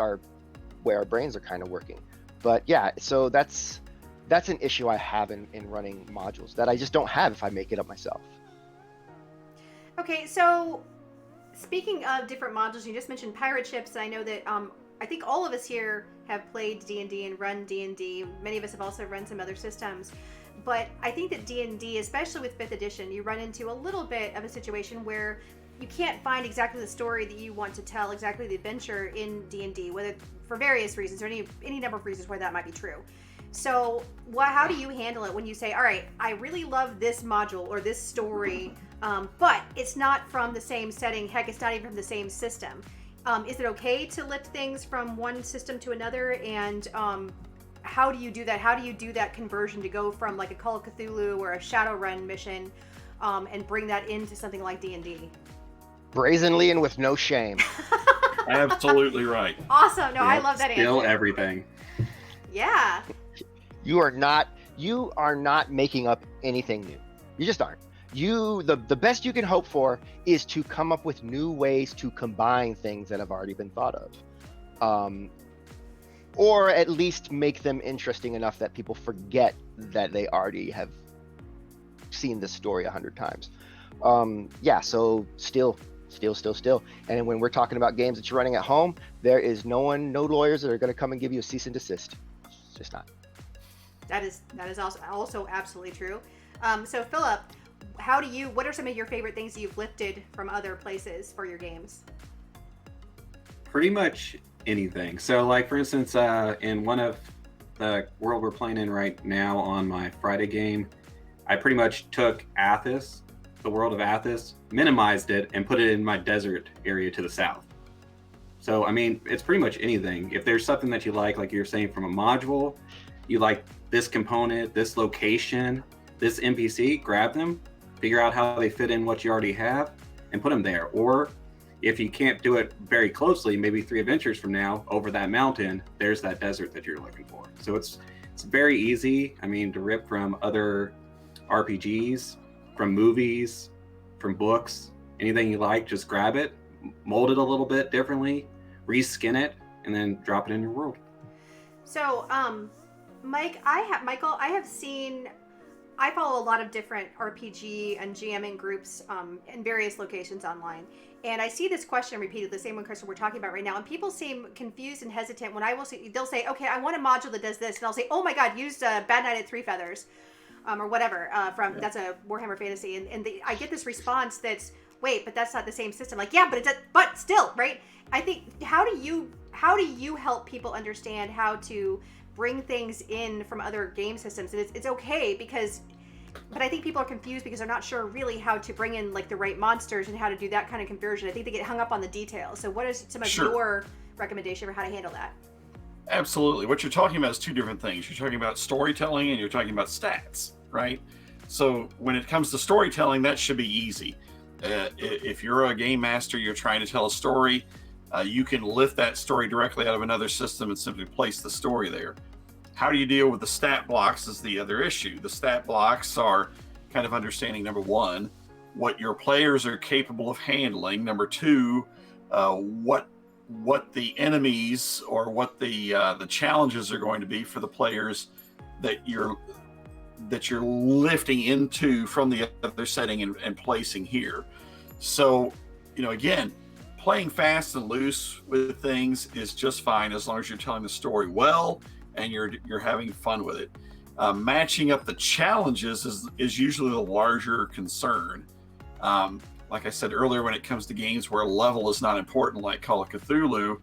where our brains are kind of working. But yeah, so that's an issue I have in running modules that I just don't have if I make it up myself. Okay, so speaking of different modules, you just mentioned pirate ships. I know that I think all of us here have played D&D and run D&D. Many of us have also run some other systems. But I think that D&D, especially with 5th edition, you run into a little bit of a situation where you can't find exactly the story that you want to tell, exactly the adventure in D&D, whether for various reasons or any number of reasons why that might be true. So how do you handle it when you say, all right, I really love this module or this story, but it's not from the same setting, heck, it's not even from the same system. Is it okay to lift things from one system to another? And how do you do that? How do you do that conversion to go from like a Call of Cthulhu or a Shadowrun mission and bring that into something like D&D? Brazenly and with no shame. Absolutely right. Awesome. No, I love that answer. Still everything. Yeah. You are not making up anything new. You just aren't. The best you can hope for is to come up with new ways to combine things that have already been thought of. Or at least make them interesting enough that people forget that they already have seen this story 100 times. So still. And when we're talking about games that you're running at home, there is no lawyers that are going to come and give you a cease and desist. It's just not. That is also absolutely true. So Phillip, what are some of your favorite things that you've lifted from other places for your games? Pretty much anything. So like, for instance, in one of the world we're playing in right now on my Friday game, I pretty much took Athos, the world of Athos, minimized it, and put it in my desert area to the south. So, I mean, it's pretty much anything. If there's something that you like you're saying from a module, you like this component, this location, this NPC, grab them, figure out how they fit in what you already have, and put them there. Or if you can't do it very closely, maybe 3 adventures from now, over that mountain, there's that desert that you're looking for. So it's very easy, I mean, to rip from other RPGs, from movies, from books, anything you like, just grab it, mold it a little bit differently, reskin it, and then drop it in your world. So, Michael, I follow a lot of different RPG and GMing groups in various locations online. And I see this question repeated, the same one question we're talking about right now. And people seem confused and hesitant when they'll say, okay, I want a module that does this. And I'll say, oh my God, use Bad Night at Three Feathers. Or whatever, that's a Warhammer Fantasy, and I get this response that's, wait, but that's not the same system. Like, yeah, but still, right? I think how do you help people understand how to bring things in from other game systems? And it's okay but I think people are confused because they're not sure really how to bring in like the right monsters and how to do that kind of conversion. I think they get hung up on the details. So what is some of your recommendation for how to handle that? Absolutely. What you're talking about is 2 different things. You're talking about storytelling and you're talking about stats, right? So when it comes to storytelling, that should be easy. If you're a game master, you're trying to tell a story, you can lift that story directly out of another system and simply place the story there. How do you deal with the stat blocks is the other issue. The stat blocks are kind of understanding, number 1, what your players are capable of handling. Number 2, what the enemies or what the challenges are going to be for the players that you're lifting into from the other setting and placing here. So, again, playing fast and loose with things is just fine as long as you're telling the story well and you're having fun with it. Matching up the challenges is usually the larger concern. Like I said earlier, when it comes to games where level is not important, like Call of Cthulhu,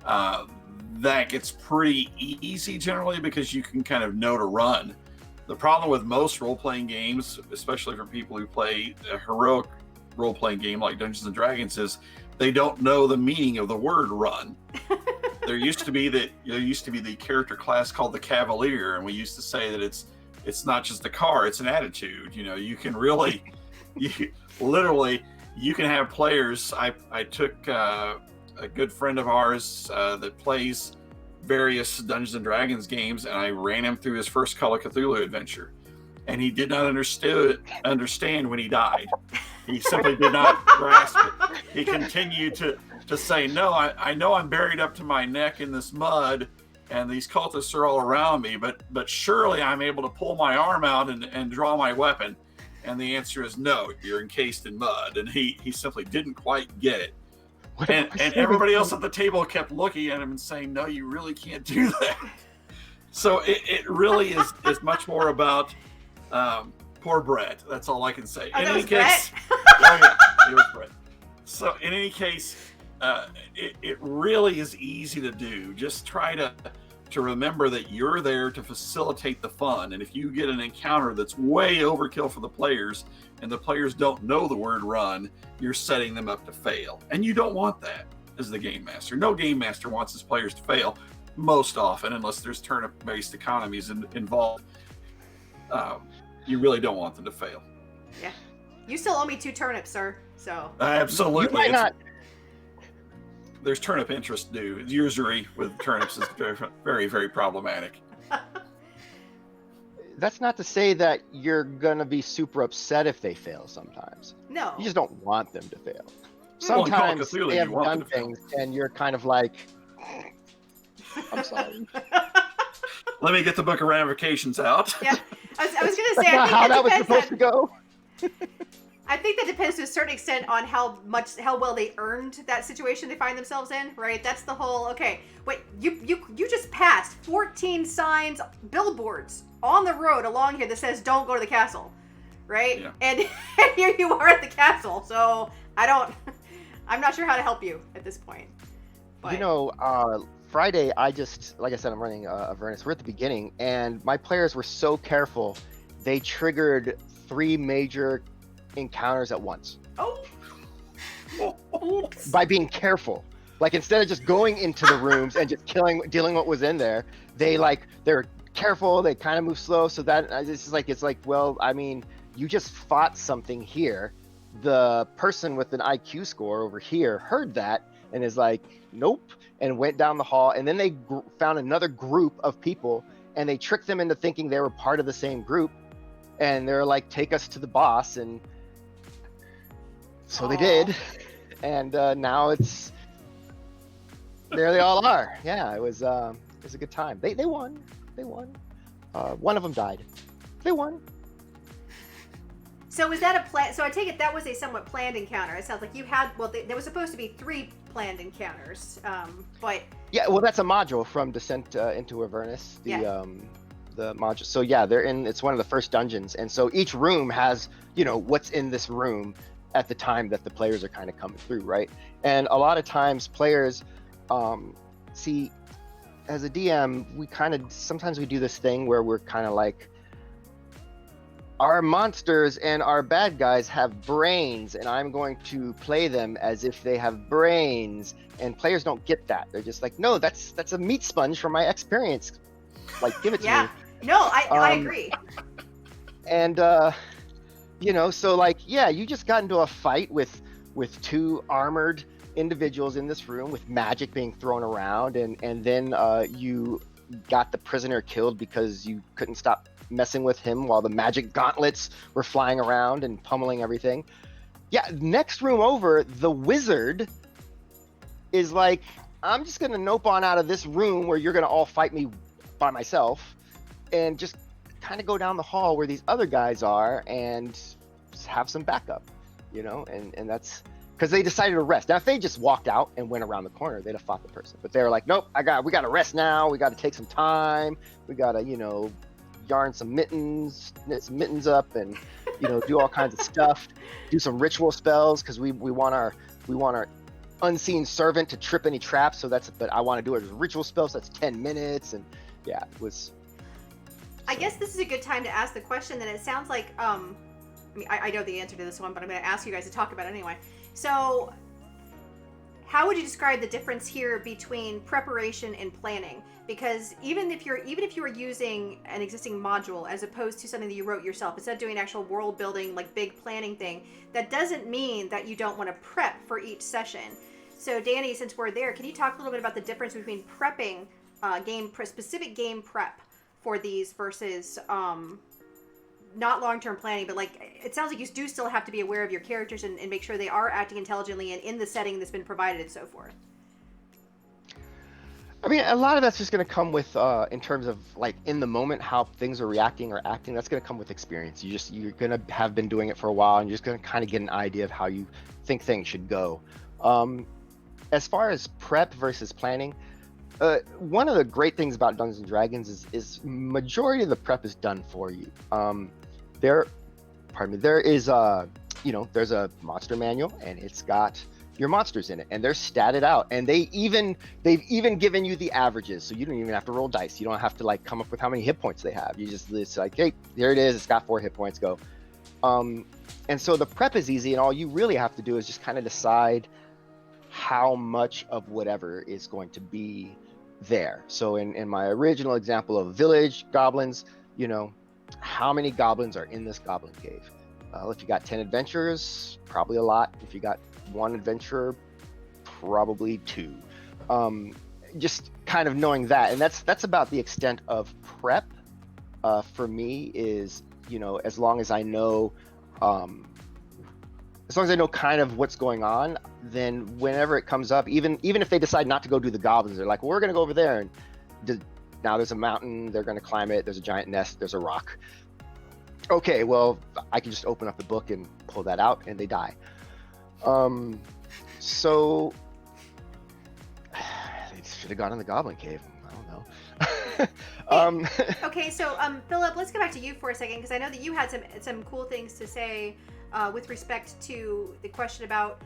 that gets pretty easy generally because you can kind of know to run. The problem with most role-playing games, especially for people who play a heroic role-playing game like Dungeons and Dragons, is they don't know the meaning of the word run. There used to be the character class called the Cavalier, and we used to say that it's not just a car, it's an attitude. You can really, you can have players. I took a good friend of ours that plays various Dungeons and Dragons games, and I ran him through his first Call of Cthulhu adventure, and he did not understand when he died. He simply did not grasp it. He continued to say, no, I know I'm buried up to my neck in this mud and these cultists are all around me, but surely I'm able to pull my arm out and draw my weapon. And the answer is no, you're encased in mud. And he simply didn't quite get it. And everybody else at the table kept looking at him and saying, no, you really can't do that. So it really is much more about Poor Brett. That's all I can say. Oh, In that any was case, Brett? oh yeah, it was Brett. So in any case, it really is easy to do. Just try to remember that you're there to facilitate the fun. And if you get an encounter that's way overkill for the players, and the players don't know the word run, you're setting them up to fail. And you don't want that as the game master. No game master wants his players to fail most often, unless there's turnip-based economies involved. You really don't want them to fail. Yeah. You still owe me 2 turnips, sir. So. Absolutely. You might not. There's turnip interest due. Usury with turnips is very, very, very problematic. That's not to say that you're gonna be super upset if they fail sometimes. No. You just don't want them to fail. Well, in Call of Sometimes Cthulhu, they you have want done them to fail. things and you're kind of like, I'm sorry. Let me get the book of ramifications out. Yeah. I was going to That's say, not how that was depends supposed to go. I think that depends to a certain extent on how well they earned that situation they find themselves in, right? That's the whole, okay, wait, you just passed 14 signs, billboards on the road along here that says don't go to the castle, right? Yeah. And here you are at the castle, so I'm not sure how to help you at this point. But, You know, Friday, like I said, I'm running Avernus. We're at the beginning, and my players were so careful, they triggered 3 major encounters at once oh, oops. by being careful. Like, instead of just going into the rooms and just dealing what was in there, they're careful, they kind of move slow, so that it's like, well, I mean, you just fought something here. The person with an IQ score over here heard that and is like, nope, and went down the hall, and then they found another group of people, and they tricked them into thinking they were part of the same group, and they're like, take us to the boss, and so they did, and now there they all are. Yeah, it was a good time. They won. One of them died. They won. So was that a plan? So I take it that was a somewhat planned encounter. It sounds like you had, well, there was supposed to be 3 planned encounters, but... Yeah, well, that's a module from Descent into Avernus, the module. So yeah, it's one of the first dungeons, and so each room has, what's in this room at the time that the players are kind of coming through, right? And a lot of times players, see, as a DM, sometimes we do this thing where we're kind of like, our monsters and our bad guys have brains, and I'm going to play them as if they have brains, and players don't get that. They're just like, no, that's a meat sponge from my experience. Like, give it to me. No, I agree. And so like, yeah, you just got into a fight with 2 armored individuals in this room with magic being thrown around, and then you got the prisoner killed because you couldn't stop messing with him while the magic gauntlets were flying around and pummeling everything. Yeah, next room over, the wizard is like, I'm just gonna nope on out of this room where you're gonna all fight me by myself, and just kind of go down the hall where these other guys are and have some backup, and that's because they decided to rest. Now, if they just walked out and went around the corner, they'd have fought the person. But they were like, nope, we got to rest now. We got to take some time. We got to, yarn some mittens, knit some mittens up, and do all kinds of stuff. Do some ritual spells because we want our unseen servant to trip any traps. But I want to do it as a ritual spell. So that's 10 minutes, and yeah, it was. I guess this is a good time to ask the question. That it sounds like I know the answer to this one, but I'm going to ask you guys to talk about it anyway. So, how would you describe the difference here between preparation and planning? Because even if you are using an existing module as opposed to something that you wrote yourself, instead of doing actual world building, like big planning thing, that doesn't mean that you don't want to prep for each session. So Danny, since we're there, can you talk a little bit about the difference between prepping specific game prep for these versus not long-term planning, but like it sounds like you do still have to be aware of your characters and make sure they are acting intelligently and in the setting that's been provided and so forth. I mean, a lot of that's just going to come with, in terms of like in the moment, how things are reacting or acting. That's going to come with experience. You're going to have been doing it for a while, and you're just going to kind of get an idea of how you think things should go. As far as prep versus planning, one of the great things about Dungeons and Dragons is majority of the prep is done for you. there, pardon me, there is there's a monster manual, and it's got your monsters in it, and they're statted out, and they've even given you the averages, so you don't even have to roll dice. You don't have to like come up with how many hit points they have. It's like, hey, there it is, it's got 4 hit points, go. And so the prep is easy, and all you really have to do is just kind of decide how much of whatever is going to be there. So in my original example of village goblins, how many goblins are in this goblin cave? If you got 10 adventurers, probably a lot. If you got 1 adventurer, probably 2. Just kind of knowing that, and that's about the extent of prep for me. Is as long as I know kind of what's going on, then whenever it comes up, even if they decide not to go do the goblins, they're like, well, we're going to go over there, and now there's a mountain, they're going to climb it, there's a giant nest, there's a rock. Okay, well, I can just open up the book and pull that out, and they die. So they should have gone in the goblin cave. I don't know. Okay, so Phillip, let's go back to you for a second, because I know that you had some cool things to say with respect to the question about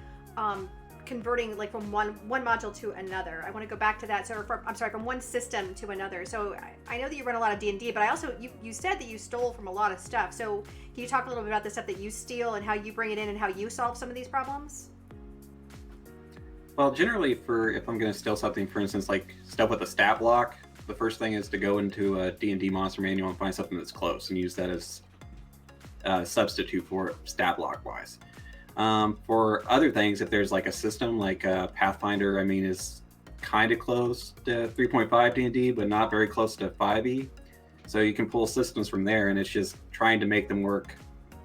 converting like from one module to another. I want to go back to that. So from one system to another. So I know that you run a lot of D&D, but I also you said that you stole from a lot of stuff. So can you talk a little bit about the stuff that you steal and how you bring it in and how you solve some of these problems? Well, generally, if I'm going to steal something, for instance, like stuff with a stat block, the first thing is to go into a D&D monster manual and find something that's close and use that as a substitute for stat block wise. For other things, if there's like a system like Pathfinder, is kind of close to 3.5 D&D, but not very close to 5e. So you can pull systems from there, and it's just trying to make them work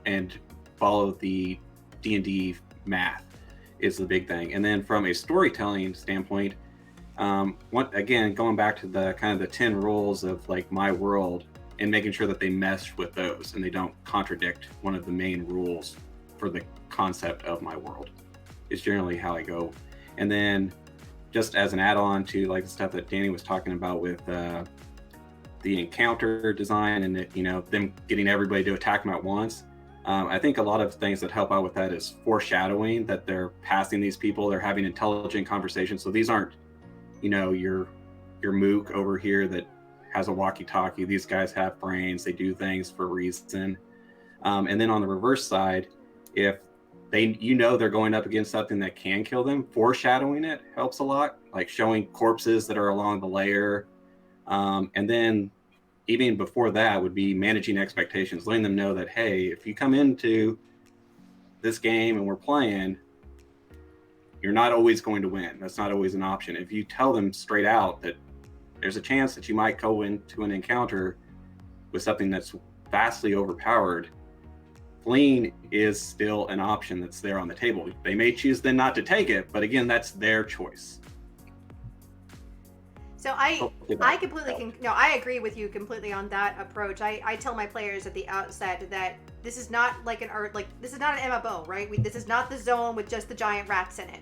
and follow the D&D math is the big thing. And then from a storytelling standpoint, again, going back to the kind of the 10 rules of like my world and making sure that they mesh with those and they don't contradict one of the main rules for the concept of my world is generally how I go. And then just as an add-on to like the stuff that Danny was talking about with the encounter design and them getting everybody to attack them at once, I think a lot of things that help out with that is foreshadowing that they're passing these people, they're having intelligent conversations. So these aren't your mook over here that has a walkie-talkie. These guys have brains, they do things for a reason. And then on the reverse side, if they're going up against something that can kill them, foreshadowing it helps a lot, like showing corpses that are along the layer. And then even before that would be managing expectations, letting them know that, hey, if you come into this game and we're playing, you're not always going to win. That's not always an option. If you tell them straight out that there's a chance that you might go into an encounter with something that's vastly overpowered, fleeing is still an option that's there on the table. They may choose then not to take it, but again, that's their choice. So I agree with you completely on that approach. I tell my players at the outset that this is not like this is not an MMO, right? This is not the zone with just the giant rats in it,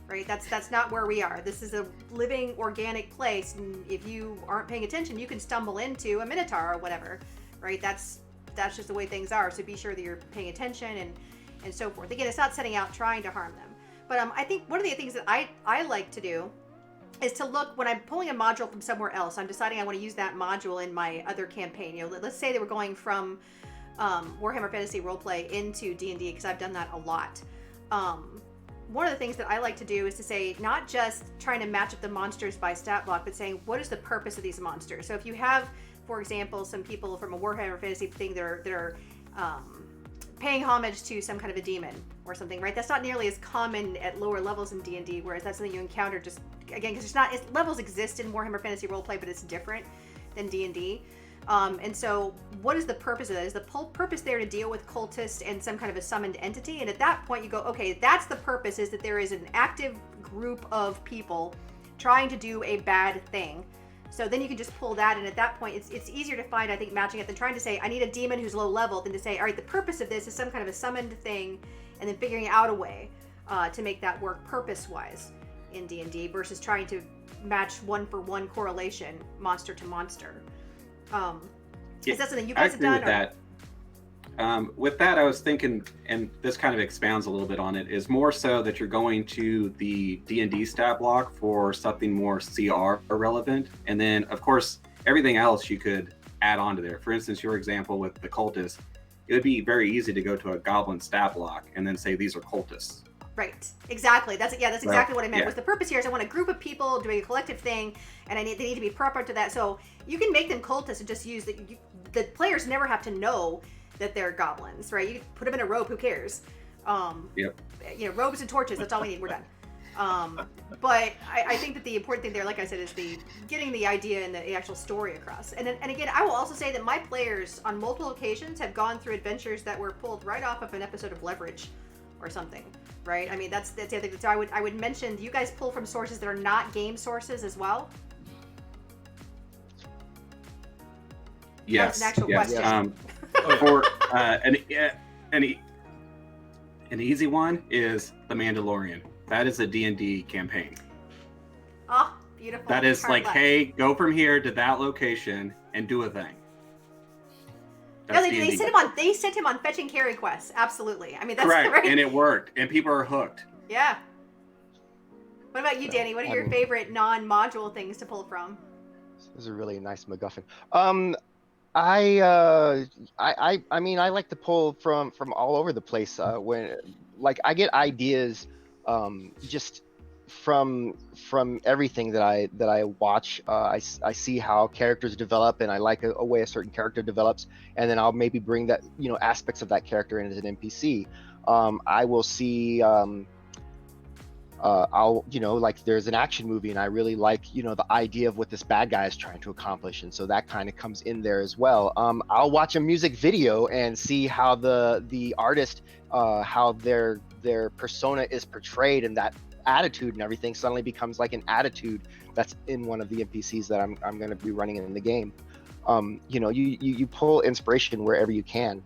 right? That's not where we are. This is a living, organic place, and if you aren't paying attention, you can stumble into a minotaur or whatever, right? That's just the way things are. So be sure that you're paying attention and so forth. Again, it's not setting out trying to harm them. But I think one of the things that I like to do is to look when I'm pulling a module from somewhere else. I'm deciding I want to use that module in my other campaign. Let's say that we're going from Warhammer Fantasy Roleplay into D&D, because I've done that a lot. One of the things that I like to do is to say, not just trying to match up the monsters by stat block, but saying, what is the purpose of these monsters? So if you have, for example, some people from a Warhammer Fantasy thing that are paying homage to some kind of a demon or something, right? That's not nearly as common at lower levels in D&D, whereas that's something you encounter just, again, because levels exist in Warhammer Fantasy Roleplay, but it's different than D&D. And so what is the purpose of that? Is the purpose there to deal with cultists and some kind of a summoned entity? And at that point you go, okay, that's the purpose, is that there is an active group of people trying to do a bad thing. So then you can just pull that, and at that point it's easier to find, I think, matching it than trying to say, I need a demon who's low level, than to say, all right, the purpose of this is some kind of a summoned thing, and then figuring out a way to make that work purpose-wise in D&D versus trying to match one-for-one correlation, monster to monster. Is that something you guys have done? With that. With that, I was thinking, and this kind of expounds a little bit on it, is more so that you're going to the D&D stat block for something more CR relevant, and then of course everything else you could add on to there. For instance, your example with the cultists, it would be very easy to go to a goblin stat block and then say these are cultists. Right. Exactly. That's exactly what I meant. Yeah. Was the purpose here is I want a group of people doing a collective thing, and they need to be proper to that. So you can make them cultists and just use the players never have to know that they're goblins, right? You put them in a robe. Who cares? Yep. You know, robes and torches. That's all we need. We're done. But I think that the important thing there, like I said, is the getting the idea and the actual story across. And again, I will also say that my players on multiple occasions have gone through adventures that were pulled right off of an episode of Leverage or something, right? I mean, that's the other thing. So I would mention, do you guys pull from sources that are not game sources as well? Yes. That's an actual yes. question. For an easy one is The Mandalorian. That is a D&D campaign. Oh, beautiful. That is Hard like, left. hey, go from here to that location and do a thing. No, That's they D&D. sent him on fetch and carry quests. Absolutely. I mean, that's Correct, right. and it worked, and people are hooked. Yeah. What about you, Danny? What are your favorite non-module things to pull from? This is a really nice MacGuffin. I mean, I like to pull from all over the place. When like I get ideas, just from everything that I watch. I see how characters develop, and I like a way a certain character develops, and then I'll maybe bring that aspects of that character in as an NPC. I will see. I'll like there's an action movie and I really like the idea of what this bad guy is trying to accomplish, and so that kind of comes in there as well. I'll watch a music video and see how the artist how their persona is portrayed, and that attitude and everything suddenly becomes like an attitude that's in one of the NPCs that I'm going to be running in the game. You pull inspiration wherever you can.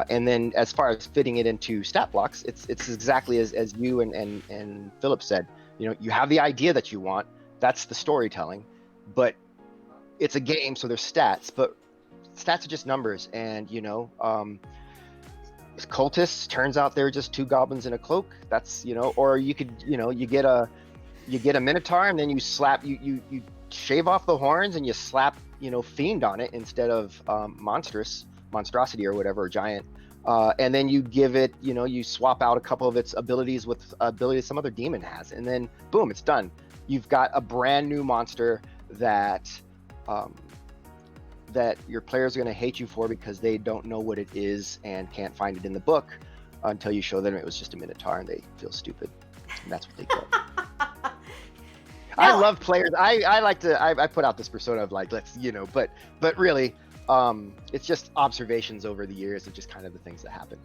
And then as far as fitting it into stat blocks, it's exactly as you and Phillip said. You have the idea that you want. That's the storytelling. But it's a game, so there's stats. But stats are just numbers. And, cultists, turns out they're just two goblins in a cloak. That's, or you could, you get a minotaur and then you slap, you shave off the horns and you slap, fiend on it instead of monstrosity or whatever, or giant, and then you give it, you swap out a couple of its abilities with abilities some other demon has, and then boom, it's done. You've got a brand new monster that that your players are going to hate you for because they don't know what it is and can't find it in the book until you show them it was just a minotaur, and they feel stupid, and that's what they get. I love players. I like to. I put out this persona of like, let's but really. It's just observations over the years of just kind of the things that happen.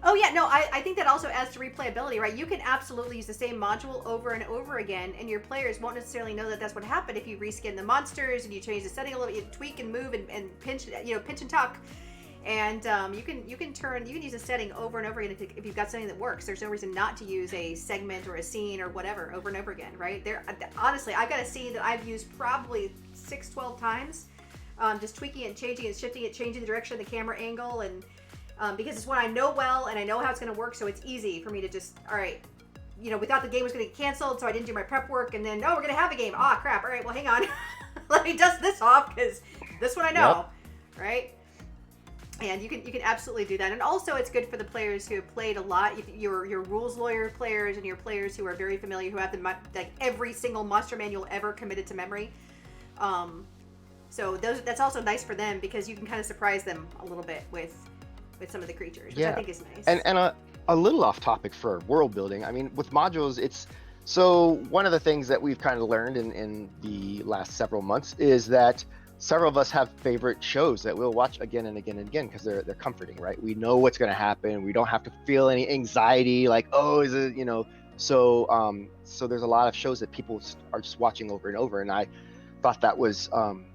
Oh yeah, no, I think that also adds to replayability, right? You can absolutely use the same module over and over again, and your players won't necessarily know that that's what happened if you reskin the monsters and you change the setting a little bit, you tweak and move and pinch and tuck, and you can use a setting over and over again if you've got something that works. There's no reason not to use a segment or a scene or whatever over and over again, right? Honestly, I've got a scene that I've used probably 6-12 times. Just tweaking it, changing it, shifting it, changing the direction of the camera angle, and because it's one I know well and I know how it's going to work, so it's easy for me to just, all right, we thought the game was going to get canceled, so I didn't do my prep work, and then, we're going to have a game. Ah, crap. All right, well, hang on. Let me dust this off, because this one I know, right? And you can absolutely do that. And also, it's good for the players who have played a lot, your rules lawyer players and your players who are very familiar, who have every single monster manual ever committed to memory. So that's also nice for them, because you can kind of surprise them a little bit with some of the creatures, which I think is nice. And a little off topic for world building. I mean, with modules, it's so one of the things that we've kind of learned in the last several months is that several of us have favorite shows that we'll watch again and again and again because they're comforting, right? We know what's going to happen. We don't have to feel any anxiety, like, oh, is it, So there's a lot of shows that people are just watching over and over, and I thought that was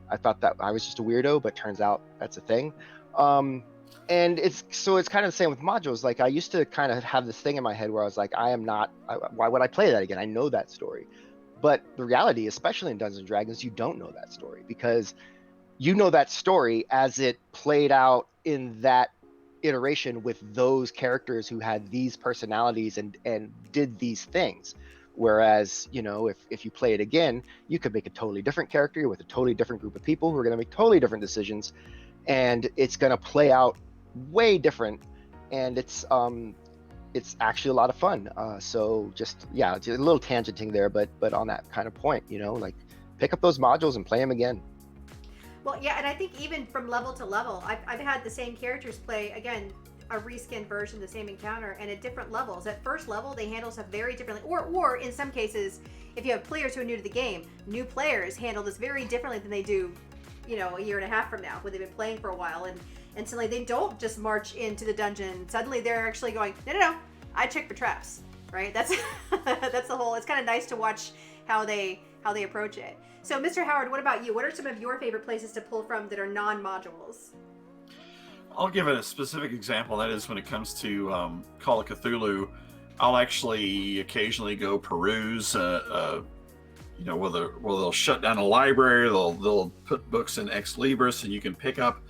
I thought that I was just a weirdo, but turns out that's a thing. And it's kind of the same with modules. Like, I used to kind of have this thing in my head where I was like, why would I play that again? I know that story. But the reality, especially in Dungeons & Dragons, you don't know that story, because you know that story as it played out in iteration with those characters who had these personalities and did these things. Whereas, you know, if you play it again, you could make a totally different character with a totally different group of people who are going to make totally different decisions, and it's going to play out way different, and it's actually a lot of fun. So just a little tangenting there, but on that kind of point, you know, like pick up those modules and play them again. Well, yeah, and I think even from level to level, I've had the same characters play, again, a reskinned version of the same encounter, and at different levels. At first level, they handle stuff very differently. Or in some cases, if you have players who are new to the game, new players handle this very differently than they do, you know, a year and a half from now, when they've been playing for a while. And suddenly they don't just march into the dungeon. Suddenly they're actually going, no, I check for traps, right? That's that's the whole, it's kind of nice to watch how they approach it. So, Mr. Howard, what about you? What are some of your favorite places to pull from that are non-modules? I'll give it a specific example. That is when it comes to Call of Cthulhu, I'll actually occasionally go peruse. You know, where they'll shut down a library, they'll put books in Ex Libris, and you can pick up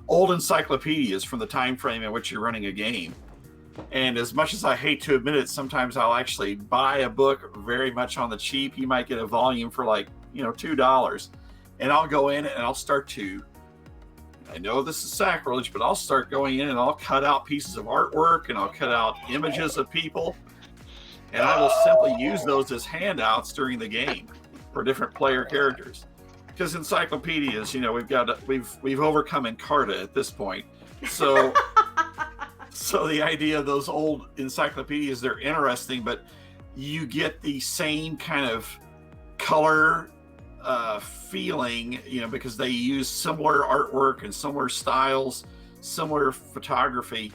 old encyclopedias from the time frame in which you're running a game. And as much as I hate to admit it, sometimes I'll actually buy a book very much on the cheap. You might get a volume for like, you know, $2, and I'll go in and I'll start to, I know this is sacrilege, but I'll start going in and I'll cut out pieces of artwork and I'll cut out images of people, and I will simply use those as handouts during the game for different player characters. Because encyclopedias, you know, we've overcome Encarta at this point. So so the idea of those old encyclopedias, they're interesting, but you get the same kind of color feeling, you know, because they use similar artwork and similar styles, similar photography.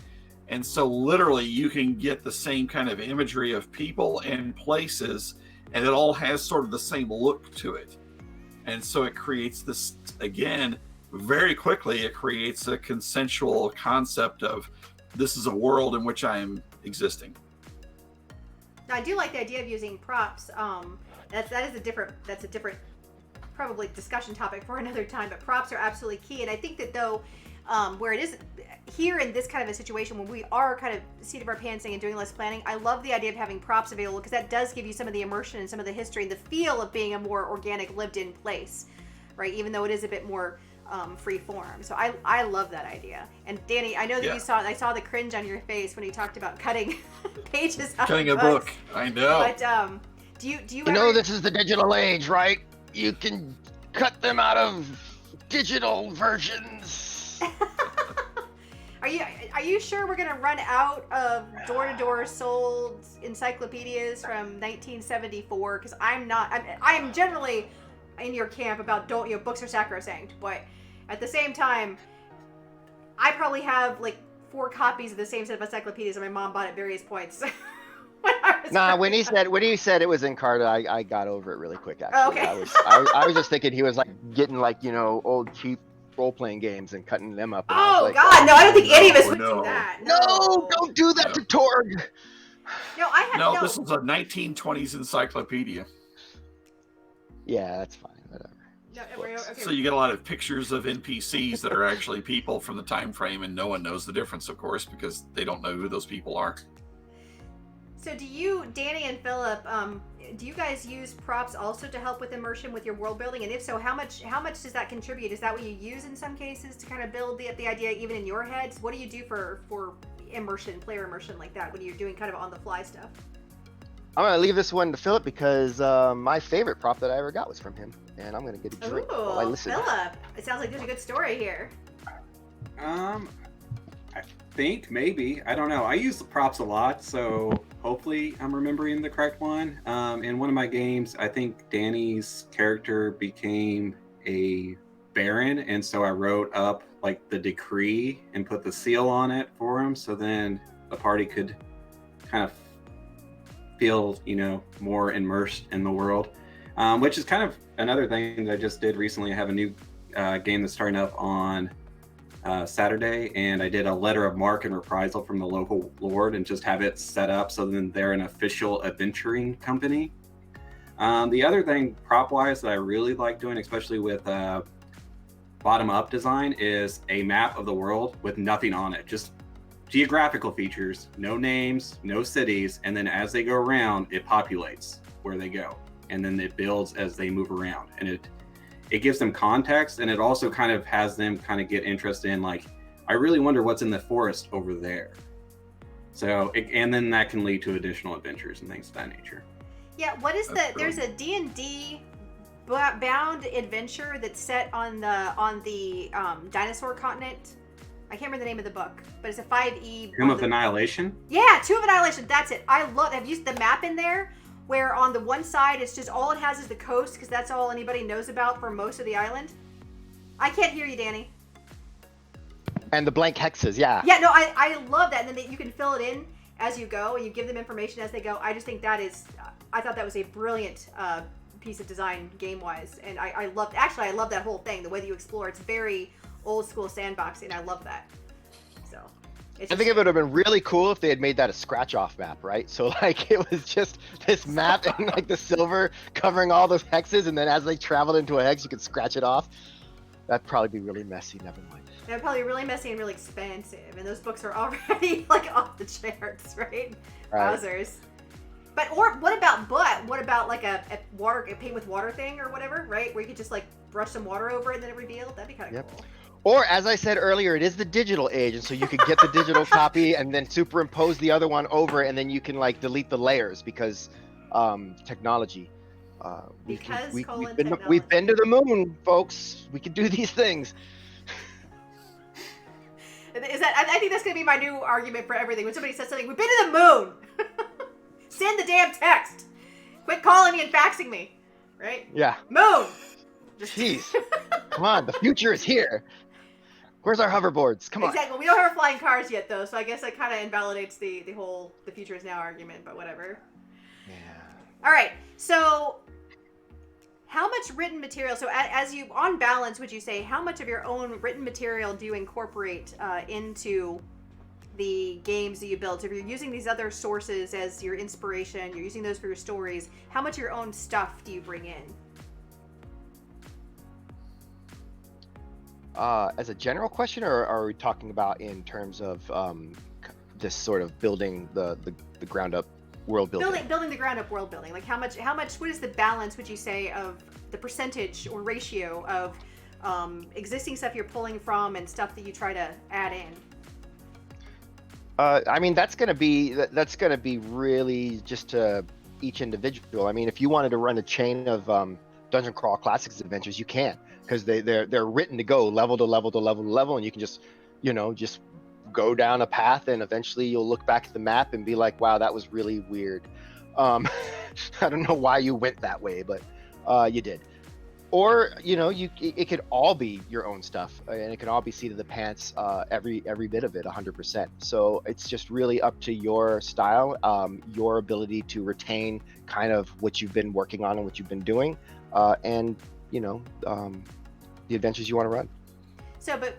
And so literally you can get the same kind of imagery of people and places, and it all has sort of the same look to it. And so it creates this, again, very quickly, it creates a consensual concept of this is a world in which I am existing. Now, I do like the idea of using props. That's a different probably discussion topic for another time, but props are absolutely key. And I think that though, where it is here in this kind of a situation when we are kind of seat of our pantsing and doing less planning, I love the idea of having props available, because that does give you some of the immersion and some of the history and the feel of being a more organic, lived-in place, right? Even though it is a bit more free form. So I love that idea. And Danny, I know that I saw the cringe on your face when you talked about cutting pages out cutting of a book. I know. But do you You know, this is the digital age, right? You can cut them out of digital versions. Are you sure we're gonna run out of door-to-door sold encyclopedias from 1974? Because I'm generally in your camp about books are sacrosanct, but at the same time, I probably have like 4 copies of the same set of encyclopedias that my mom bought at various points. When he said it was Encarta, I got over it really quick. Actually, oh, okay. I was just thinking he was like getting like, you know, old cheap role-playing games and cutting them up. And oh like, God, no! I don't think any of us would do no. that. No, don't do that to Torg. No, This is a 1920s encyclopedia. Yeah, that's fine. Whatever. Okay. So you get a lot of pictures of NPCs that are actually people from the time frame, and no one knows the difference, of course, because they don't know who those people are. So do you, Danny and Phillip, do you guys use props also to help with immersion with your world building? And if so, how much does that contribute? Is that what you use in some cases to kind of build the idea even in your heads? What do you do for immersion, player immersion like that when you're doing kind of on the fly stuff? I'm gonna leave this one to Phillip because my favorite prop that I ever got was from him, and I'm gonna get a drink while I listen. Phillip, it sounds like there's a good story here. I think maybe, I don't know. I use the props a lot, so hopefully I'm remembering the correct one. In one of my games, I think Danny's character became a baron, and so I wrote up like the decree and put the seal on it for him, so then the party could kind of feel, you know, more immersed in the world, which is kind of another thing that I just did recently. I have a new game that's starting up on Saturday, and I did a letter of marque and reprisal from the local lord and just have it set up so then they're an official adventuring company. The other thing prop wise that I really like doing, especially with bottom up design, is a map of the world with nothing on it, just geographical features, no names, no cities, and then as they go around, it populates where they go, and then it builds as they move around, and it gives them context, and it also kind of has them kind of get interested in, like, I really wonder what's in the forest over there. So, and then that can lead to additional adventures and things of that nature. Yeah, what is there's a D&D bound adventure that's set on the dinosaur continent. I can't remember the name of the book, but it's a 5e. Tomb of Annihilation? Yeah, Tomb of Annihilation, that's it. Have you used the map in there, where on the one side it's just all it has is the coast, because that's all anybody knows about for most of the island. I can't hear you, Danny. And the blank hexes, yeah. Yeah, no, I love that. And then you can fill it in as you go, and you give them information as they go. I just think that is, I thought that was a brilliant piece of design game-wise. And I love that whole thing, the way that you explore. It's very old school sandboxing, and I love that. So, I think it would have been really cool if they had made that a scratch-off map, right? So, like, it was just this map and, like, the silver covering all those hexes, and then as they traveled into a hex, you could scratch it off. That'd probably be really messy, never mind. They're probably really messy and really expensive, and those books are already, like, off the charts, right? Wowzers. But what about like a paint with water thing or whatever, right? Where you could just, like, brush some water over it and then it revealed. That'd be kind of cool. Or, as I said earlier, it is the digital age, and so you could get the digital copy and then superimpose the other one over, and then you can, like, delete the layers because technology. We've been to the moon, folks. We can do these things. I think that's going to be my new argument for everything. When somebody says something, we've been to the moon. Send the damn text. Quit calling me and faxing me. Right? Yeah. Moon. Jeez. Come on, the future is here. Where's our hoverboards? Come on. Exactly. We don't have flying cars yet, though, so I guess that kind of invalidates the whole the future is now argument, but whatever. Yeah. All right. So, how much written material, so as you, on balance, would you say, how much of your own written material do you incorporate into the games that you build? So if you're using these other sources as your inspiration, you're using those for your stories, how much of your own stuff do you bring in? As a general question, or are we talking about in terms of this sort of building the ground up world building? Building the ground up world building. Like how much, what is the balance, would you say, of the percentage or ratio of existing stuff you're pulling from and stuff that you try to add in? I mean, that's gonna be really just to each individual. I mean, if you wanted to run a chain of Dungeon Crawl Classics adventures, you can, because they're written to go level to level to level to level, and you can just go down a path, and eventually you'll look back at the map and be like, wow, that was really weird. I don't know why you went that way, but you did. Or it could all be your own stuff, and it can all be seat of the pants, every bit of it, 100%. So it's just really up to your style, your ability to retain kind of what you've been working on and what you've been doing, and the adventures you want to run. So, but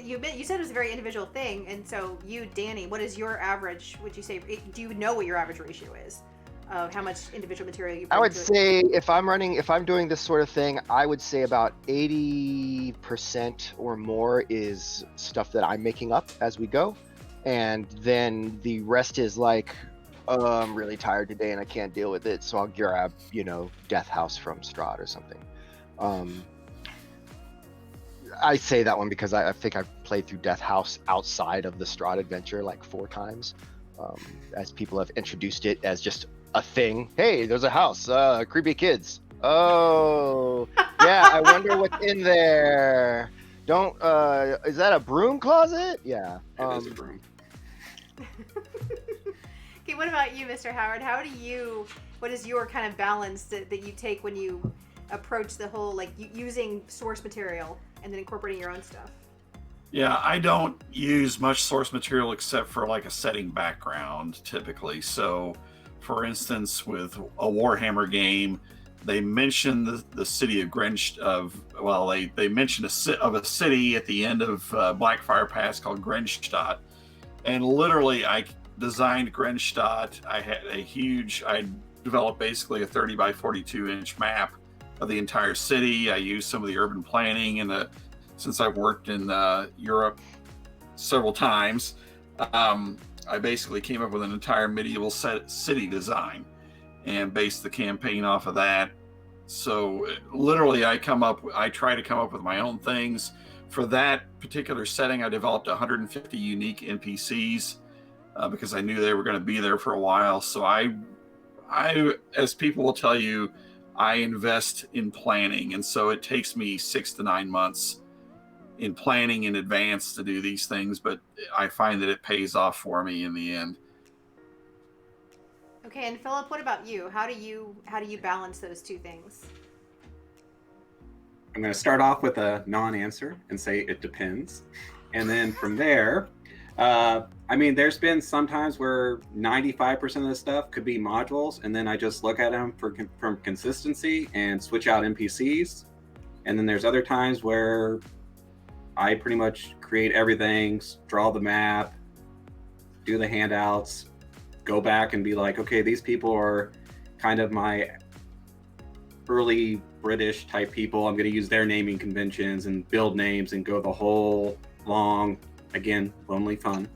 you said it was a very individual thing, and so you, Danny, what is your average? Would you say? Do you know what your average ratio is of how much individual material you bring? I would say if I'm doing this sort of thing, I would say about 80% or more is stuff that I'm making up as we go, and then the rest is like, I'm really tired today and I can't deal with it, so I'll grab Death House from Strahd or something. I say that one because I think I've played through Death House outside of the Strahd adventure like 4 times, as people have introduced it as just a thing. Hey, there's a house, creepy kids. Oh, yeah, I wonder what's in there. Is that a broom closet? Yeah. It is a broom. Okay, what about you, Mr. Howard? What is your kind of balance that you take when you approach the whole, like, using source material and then incorporating your own stuff? Yeah, I don't use much source material except for like a setting background typically. So, for instance, with a Warhammer game, they mention the city of they mention a city at the end of Blackfire Pass called Grenstadt, and literally I designed Grenstadt. I developed basically a 30 by 42 inch map of the entire city. I used some of the urban planning since I've worked in Europe several times. I basically came up with an entire medieval city design and based the campaign off of that. So literally I try to come up with my own things. For that particular setting, I developed 150 unique NPCs because I knew they were going to be there for a while. So I, as people will tell you, I invest in planning. And so it takes me 6 to 9 months in planning in advance to do these things, but I find that it pays off for me in the end. Okay, and Phillip, what about you? How do you balance those two things? I'm going to start off with a non-answer and say it depends. And then from there, I mean, there's been some times where 95% of the stuff could be modules, and then I just look at them from consistency and switch out NPCs. And then there's other times where I pretty much create everything, draw the map, do the handouts, go back and be like, okay, these people are kind of my early British type people. I'm going to use their naming conventions and build names and go the whole long, again, lonely fun,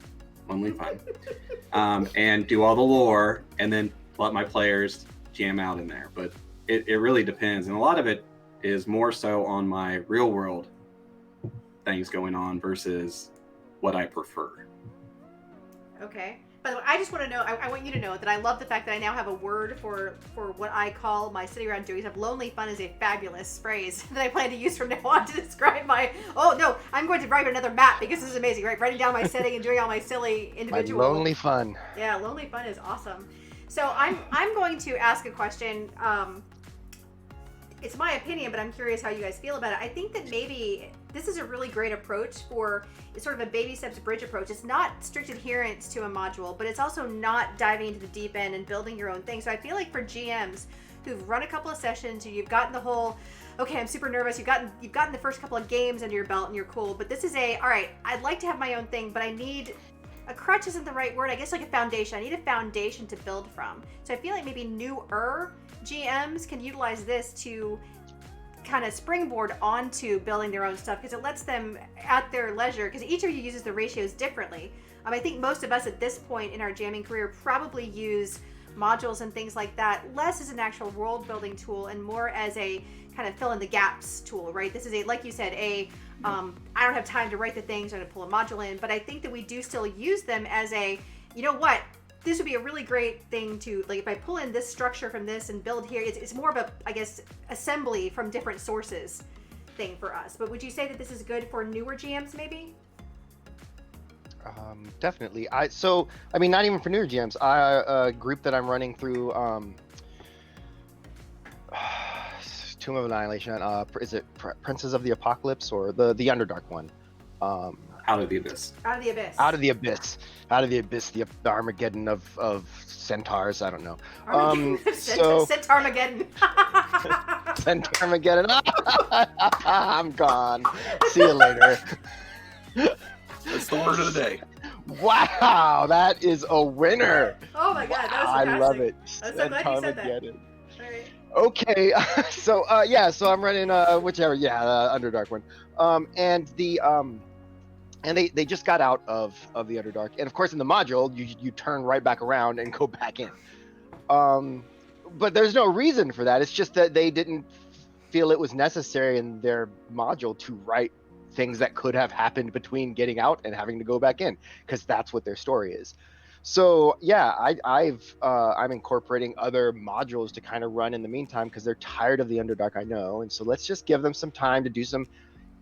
and do all the lore and then let my players jam out in there. But it really depends. And a lot of it is more so on my real world things going on versus what I prefer. Okay. By the way, I just want to know, I want you to know that I love the fact that I now have a word for what I call my sitting around doing stuff. Lonely fun is a fabulous phrase that I plan to use from now on to describe I'm going to write another map because this is amazing, right? Writing down my setting and doing all my silly individual. My lonely fun. Yeah, lonely fun is awesome. So I'm going to ask a question. It's my opinion, but I'm curious how you guys feel about it. I think that maybe this is a really great approach for sort of a baby steps bridge approach. It's not strict adherence to a module, but it's also not diving into the deep end and building your own thing. So I feel like for GMs who've run a couple of sessions, you've gotten the whole, okay, I'm super nervous. You've gotten the first couple of games under your belt and you're cool. But this is all right, I'd like to have my own thing, but I need a crutch isn't the right word. I guess like a foundation. I need a foundation to build from. So I feel like maybe newer GMs can utilize this to kind of springboard onto building their own stuff because it lets them at their leisure, because each of you uses the ratios differently. I think most of us at this point in our jamming career probably use modules and things like that less as an actual world building tool and more as a kind of fill in the gaps tool, right? This is like you said, I don't have time to write the things or to pull a module in, but I think that we do still use them as you know what, this would be a really great thing to, like, if I pull in this structure from this and build here, it's more of a, I guess, assembly from different sources thing for us. But would you say that this is good for newer GMs maybe? Definitely. Not even for newer GMs. A group that I'm running through Tomb of Annihilation, is it Princes of the Apocalypse or the Underdark one? Out of the Abyss. Out of the Abyss. Out of the Abyss. Out of the Abyss, the Armageddon of centaurs, I don't know. Centaurmageddon. Centaurmageddon. I'm gone. See you later. That's the word of the day. Wow, that is a winner. Oh my god, that was I fantastic. love it. I'm so glad you said that. All right. Okay, so I'm running Underdark one. And they just got out of the Underdark, and of course in the module you turn right back around and go back in. But there's no reason for that. It's just that they didn't feel it was necessary in their module to write things that could have happened between getting out and having to go back in, because that's what their story is. So yeah, I'm incorporating other modules to kind of run in the meantime because they're tired of the Underdark, I know, and so let's just give them some time to do some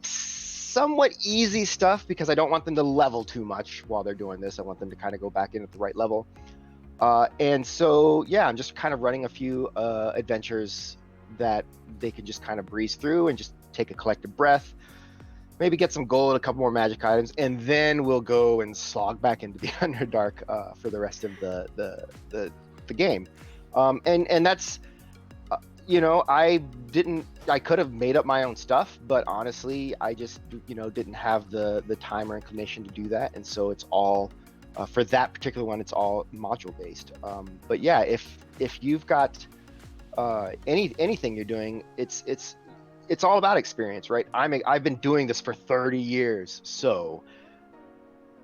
somewhat easy stuff because I don't want them to level too much while they're doing this. I want them to kind of go back in at the right level. And so, yeah, I'm just kind of running a few adventures that they can just kind of breeze through and just take a collective breath, maybe get some gold, a couple more magic items, and then we'll go and slog back into the Underdark for the rest of the game. And that's, I could have made up my own stuff, but honestly, I just, didn't have the time or inclination to do that. And so it's all, for that particular one, it's all module based. But yeah, if you've got anything you're doing, it's all about experience, right? I've been doing this for 30 years. So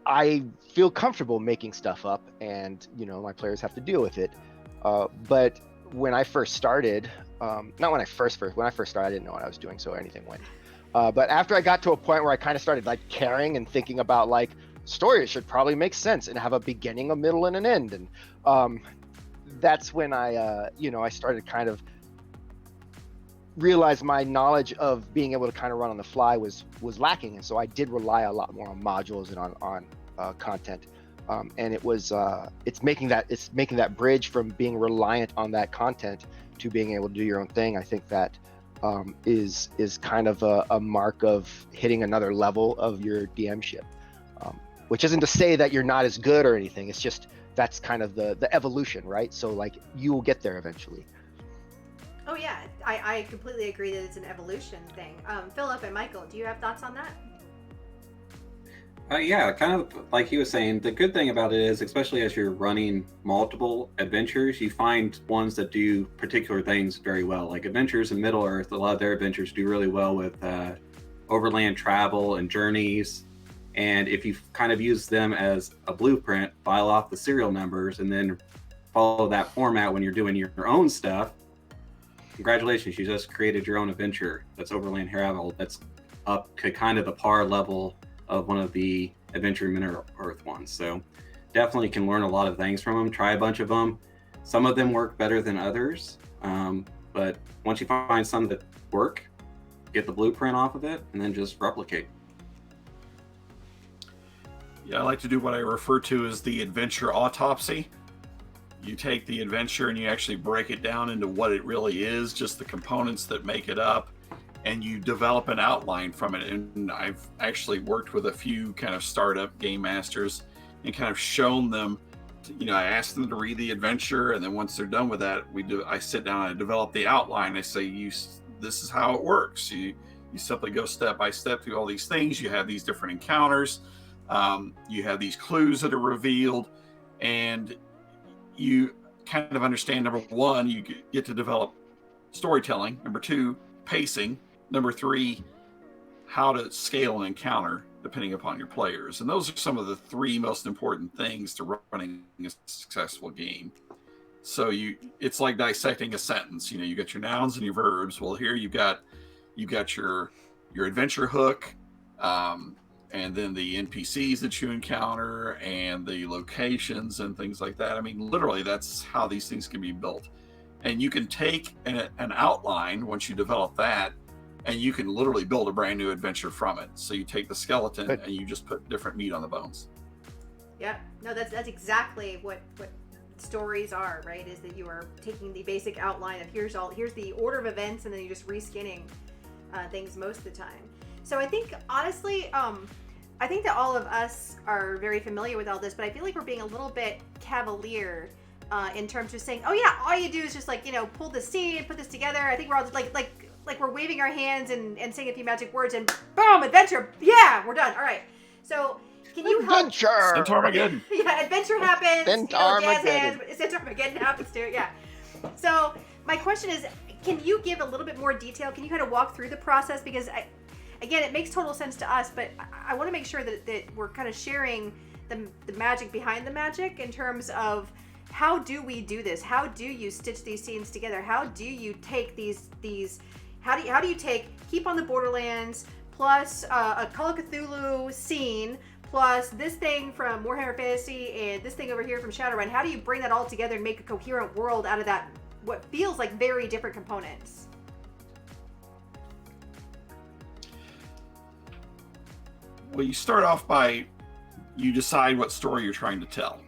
I feel comfortable making stuff up, and my players have to deal with it. But when I first started, not when I first started, I didn't know what I was doing, so anything went. But after I got to a point where I kind of started like caring and thinking about like stories should probably make sense and have a beginning, a middle, and an end, and that's when I started kind of realized my knowledge of being able to kind of run on the fly was lacking, and so I did rely a lot more on modules and on content, and it's making that bridge from being reliant on that content to being able to do your own thing. I think that is kind of a mark of hitting another level of your DMship, which isn't to say that you're not as good or anything. It's just that's kind of the evolution, right? So like you will get there eventually. Oh yeah, I completely agree that it's an evolution thing. Philip and Michael, do you have thoughts on that? Yeah, kind of like he was saying, the good thing about it is, especially as you're running multiple adventures, you find ones that do particular things very well. Like Adventures in Middle Earth, a lot of their adventures do really well with overland travel and journeys. And if you kind of use them as a blueprint, file off the serial numbers, and then follow that format when you're doing your own stuff, congratulations, you just created your own adventure that's overland travel that's up to kind of the par level of one of the Adventure in Middle Earth ones. So definitely can learn a lot of things from them, try a bunch of them. Some of them work better than others, but once you find some that work, get the blueprint off of it and then just replicate. Yeah, I like to do what I refer to as the Adventure Autopsy. You take the adventure and you actually break it down into what it really is, just the components that make it up, and you develop an outline from it. And I've actually worked with a few kind of startup game masters and kind of shown them, I ask them to read the adventure, and then once they're done with that, I sit down and develop the outline. I say, this is how it works. You simply go step by step through all these things. You have these different encounters. You have these clues that are revealed, and you kind of understand, number one, you get to develop storytelling. Number two, pacing. Number three, how to scale an encounter depending upon your players. And those are some of the three most important things to running a successful game. So it's like dissecting a sentence. You got your nouns and your verbs. Well, here you've got your adventure hook, and then the NPCs that you encounter and the locations and things like that. I mean, literally, that's how these things can be built. And you can take an outline once you develop that, and you can literally build a brand new adventure from it. So you take the skeleton and you just put different meat on the bones. Yeah, no, that's exactly what stories are, right? Is that you are taking the basic outline of here's the order of events, and then you're just reskinning things most of the time. So I think, honestly, I think that all of us are very familiar with all this, but I feel like we're being a little bit cavalier in terms of saying, oh yeah, all you do is just pull the scene, put this together. I think we're all just like we're waving our hands and saying a few magic words and boom, adventure. Yeah, we're done. All right. So can you help? Adventure! Centaurmageddon. Yeah, adventure happens. Centaurmageddon. Centaurmageddon happens too, yeah. So my question is, can you give a little bit more detail? Can you kind of walk through the process? Because again, it makes total sense to us, but I want to make sure that we're kind of sharing the magic behind the magic in terms of how do we do this? How do you stitch these scenes together? How do you take these how do you take Keep on the Borderlands plus a Call of Cthulhu scene plus this thing from Warhammer Fantasy and this thing over here from Shadowrun? How do you bring that all together and make a coherent world out of that, what feels like very different components? Well, you start off by, you decide what story you're trying to tell.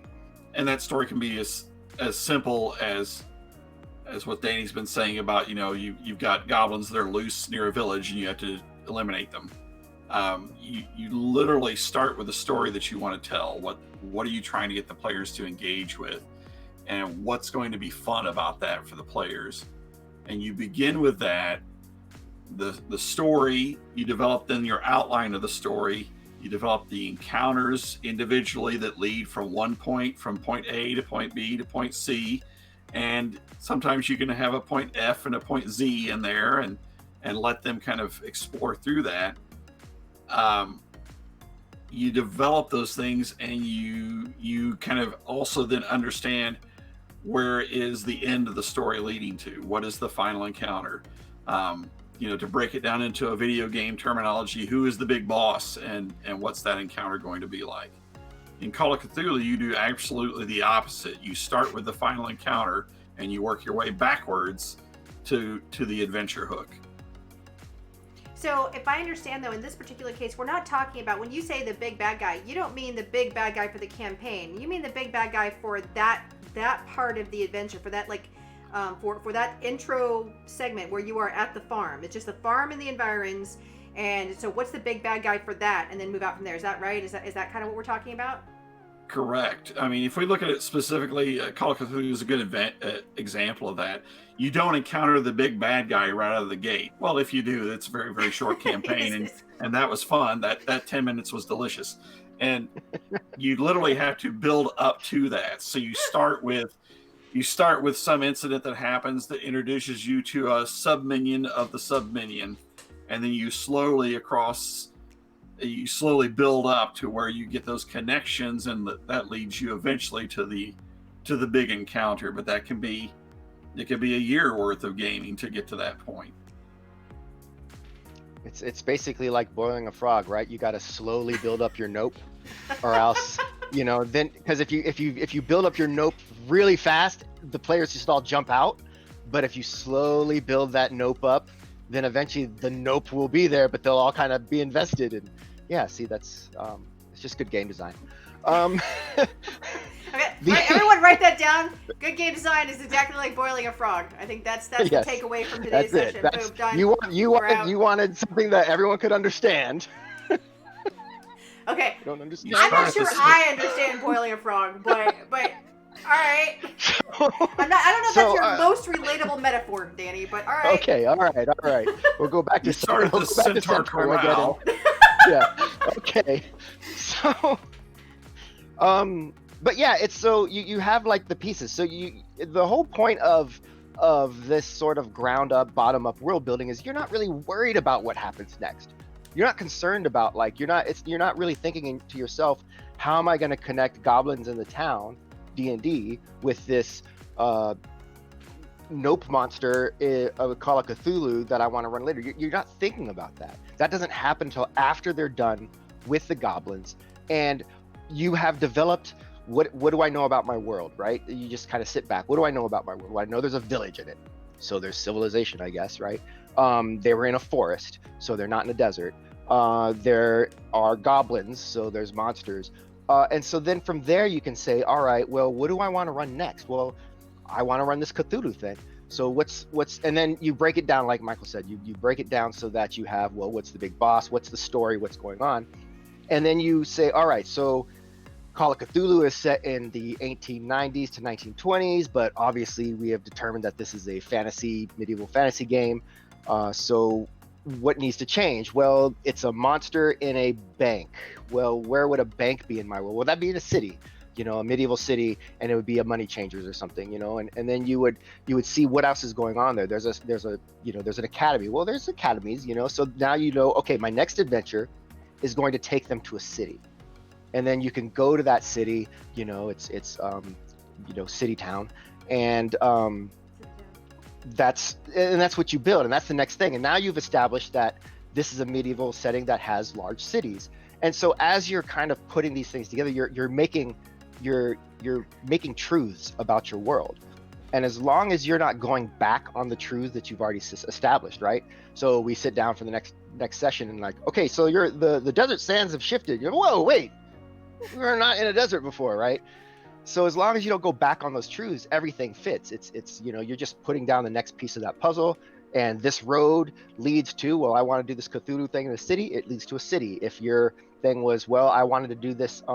And that story can be as simple as what Danny's been saying about, you've got goblins that are loose near a village and you have to eliminate them. You literally start with a story that you want to tell. What are you trying to get the players to engage with? And what's going to be fun about that for the players? And you begin with that. The story, you develop then your outline of the story. You develop the encounters individually that lead from point A to point B to point C. And sometimes you can have a point F and a point Z in there and let them kind of explore through that. you develop those things, and you kind of also then understand where is the end of the story leading to, what is the final encounter. To break it down into a video game terminology, who is the big boss, and what's that encounter going to be like. In Call of Cthulhu, you do absolutely the opposite. You start with the final encounter and you work your way backwards to the adventure hook. So if I understand, though, in this particular case, we're not talking about, when you say the big bad guy, you don't mean the big bad guy for the campaign. You mean the big bad guy for that part of the adventure, for that, for that intro segment where you are at the farm. It's just the farm and the environs. And so what's the big bad guy for that? And then move out from there. Is that right? Is that kind of what we're talking about? Correct. I mean, if we look at it specifically, Call of Cthulhu is a good example of that. You don't encounter the big bad guy right out of the gate. Well, if you do, it's a very, very short campaign, and that was fun. That 10 minutes was delicious. And you literally have to build up to that. So you start with some incident that happens that introduces you to a sub-minion of the sub-minion, and then you slowly build up to where you get those connections, and that leads you eventually to the big encounter. But it could be a year worth of gaming to get to that point. It's basically like boiling a frog, right? You got to slowly build up your nope, or else, then, because if you build up your nope really fast, the players just all jump out. But if you slowly build that nope up, then eventually the nope will be there, but they'll all kind of be invested. And yeah, see, that's it's just good game design. Okay, everyone write that down. Good game design is exactly like boiling a frog. I think that's yes, the takeaway from today's session. Boom, done. You wanted something that everyone could understand. Okay. Don't understand. I'm not sure I understand boiling a frog, but all right. I don't know if that's your most relatable metaphor, Danny, but all right. Okay, all right. We'll go back to Centaur Corral. Yeah. Okay. So, but yeah, it's so you have like the pieces. So the whole point of this sort of ground up, bottom up world building is you're not really worried about what happens next. You're not concerned about you're not really thinking to yourself, how am I going to connect goblins in the town, D&D, with this nope monster of Call of Cthulhu that I want to run later. You're not thinking about that. That doesn't happen until after they're done with the goblins, and you have developed what do I know about my world, right? You just kind of sit back. What do I know about my world? Well, I know there's a village in it, so there's civilization, I guess, right? They were in a forest, so they're not in a desert. There are goblins, so there's monsters. And so then from there you can say, all right, well, what do I want to run next? Well, I want to run this Cthulhu thing. So what's and then you break it down, like Michael said, you break it down so that you have, well, what's the big boss? What's the story? What's going on? And then you say, all right, so Call of Cthulhu is set in the 1890s to 1920s, but obviously we have determined that this is a medieval fantasy game. So what needs to change? Well, it's a monster in a bank. Well, where would a bank be in my world? Well, that'd be in a city, a medieval city, and it would be a money changers or something, and then you would see what else is going on there. There's an academy. Well, there's academies, so now okay, my next adventure is going to take them to a city. And then you can go to that city, it's city town, and that's what you build, and that's the next thing. And now you've established that this is a medieval setting that has large cities. And so as you're kind of putting these things together, you're making truths about your world. And as long as you're not going back on the truths that you've already established, right? So we sit down for the next session and okay, so the desert sands have shifted. Whoa, wait, we were not in a desert before, right? So as long as you don't go back on those truths, everything fits. It's you're just putting down the next piece of that puzzle, and this road leads to, well, I want to do this Cthulhu thing in the city. It leads to a city. If your thing was, well, I wanted to do this, I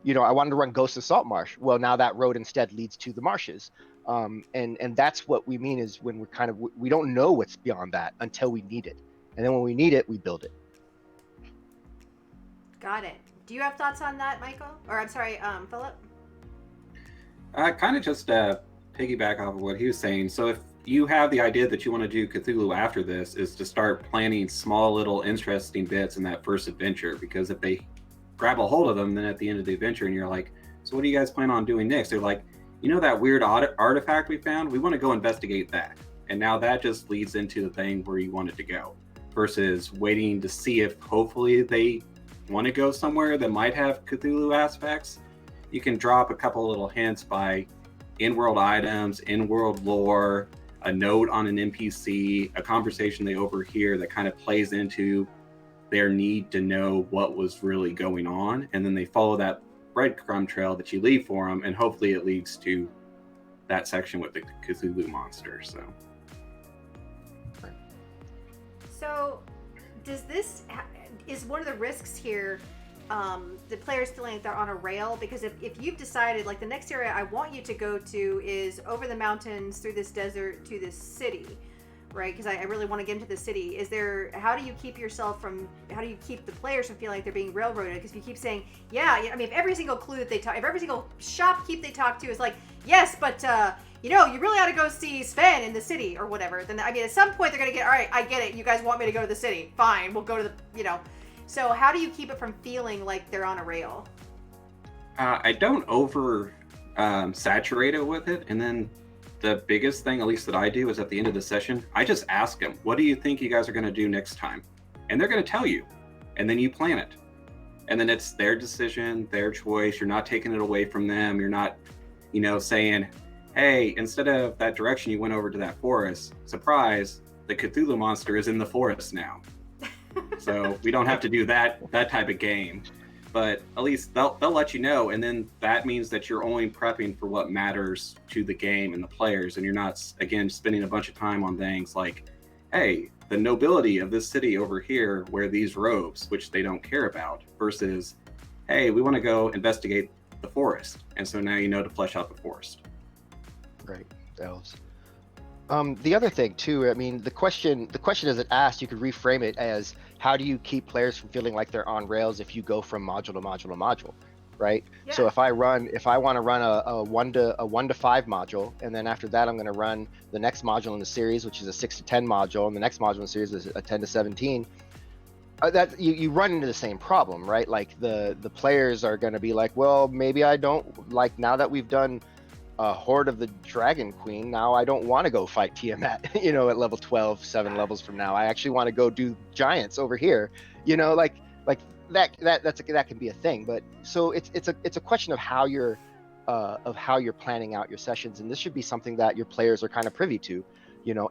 wanted to run Ghosts of Salt Marsh. Well, now that road instead leads to the marshes. And that's what we mean is when we don't know what's beyond that until we need it. And then when we need it, we build it. Got it. Do you have thoughts on that, Michael? Or I'm sorry, Philip? Kind of just piggyback off of what he was saying. So if you have the idea that you want to do Cthulhu after this, is to start planning small little interesting bits in that first adventure, because if they grab a hold of them then at the end of the adventure, and you're like, so what do you guys plan on doing next? They're like, that weird artifact we found? We want to go investigate that. And now that just leads into the thing where you want it to go, versus waiting to see if hopefully they want to go somewhere that might have Cthulhu aspects. You can drop a couple little hints by in-world items, in-world lore, a note on an NPC, a conversation they overhear that kind of plays into their need to know what was really going on, and then they follow that breadcrumb trail that you leave for them, and hopefully it leads to that section with the Cthulhu monster. So does this is one of the risks here the players feeling like they're on a rail? Because if you've decided, like, the next area I want you to go to is over the mountains, through this desert, to this city, right? Because I really want to get into the city. How do you keep the players from feeling like they're being railroaded? Because if you keep saying, yeah, I mean, if every single clue that if every single shopkeep they talk to is like, yes, but you really ought to go see Sven in the city or whatever, then, I mean, at some point they're going to get, all right, I get it. You guys want me to go to the city. Fine, we'll go to the, So how do you keep it from feeling like they're on a rail? I don't over saturate it with it. And then the biggest thing, at least that I do, is at the end of the session, I just ask them, what do you think you guys are going to do next time? And they're going to tell you. And then you plan it. And then it's their decision, their choice. You're not taking it away from them. You're not, saying, hey, instead of that direction, you went over to that forest. Surprise, the Cthulhu monster is in the forest now. So we don't have to do that type of game. But at least they'll let you know, and then that means that you're only prepping for what matters to the game and the players, and you're not, again, spending a bunch of time on things like, hey, the nobility of this city over here wear these robes, which they don't care about, versus, hey, we want to go investigate the forest, and so now you know to flesh out the forest. Right, elves. The other thing too, I mean, the question isn't asked. You could reframe it as, how do you keep players from feeling like they're on rails if you go from module to module to module, right? Yeah. So if I want to run a 1 to 5 module, and then after that I'm going to run the next module in the series, which is a 6 to 10 module, and the next module in the series is a 10 to 17. That you run into the same problem, right? Like the players are going to be like, well, maybe I don't like, now that we've done Horde of the Dragon Queen, now I don't want to go fight Tiamat, at level 12, 7 levels from now. I actually want to go do giants over here, like that can be a thing. But so it's a question of how you're planning out your sessions, and this should be something that your players are kind of privy to.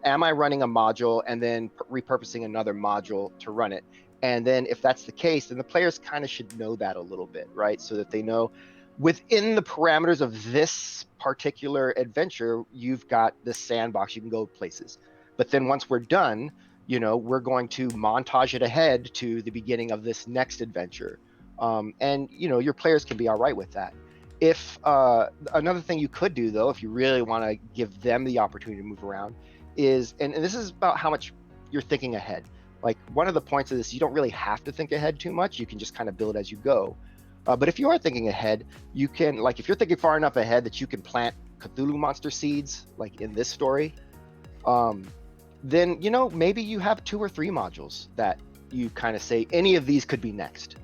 Am I running a module and then repurposing another module to run it? And then if that's the case, then the players kind of should know that a little bit, right? So that they know, within the parameters of this particular adventure, you've got this sandbox, you can go places. But then once we're done, we're going to montage it ahead to the beginning of this next adventure. And your players can be all right with that. If another thing you could do, though, if you really want to give them the opportunity to move around, is, and this is about how much you're thinking ahead. Like, one of the points of this, you don't really have to think ahead too much. You can just kind of build as you go. But if you are thinking ahead, you can, like, if you're thinking far enough ahead that you can plant Cthulhu monster seeds, like in this story, then, maybe you have 2 or 3 modules that you kind of say, any of these could be next,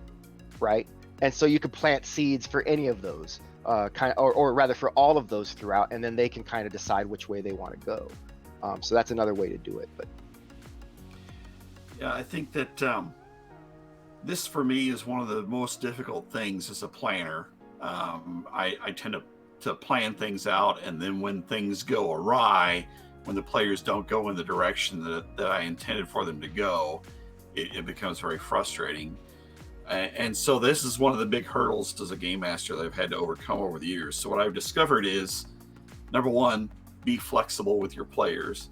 right? And so you could plant seeds for any of those, or rather for all of those throughout, and then they can kind of decide which way they want to go. So that's another way to do it. But yeah, I think that this for me is one of the most difficult things as a planner. I tend to plan things out, and then when things go awry, when the players don't go in the direction that I intended for them to go, it becomes very frustrating. And so this is one of the big hurdles as a game master that I've had to overcome over the years. So what I've discovered is, number one, be flexible with your players.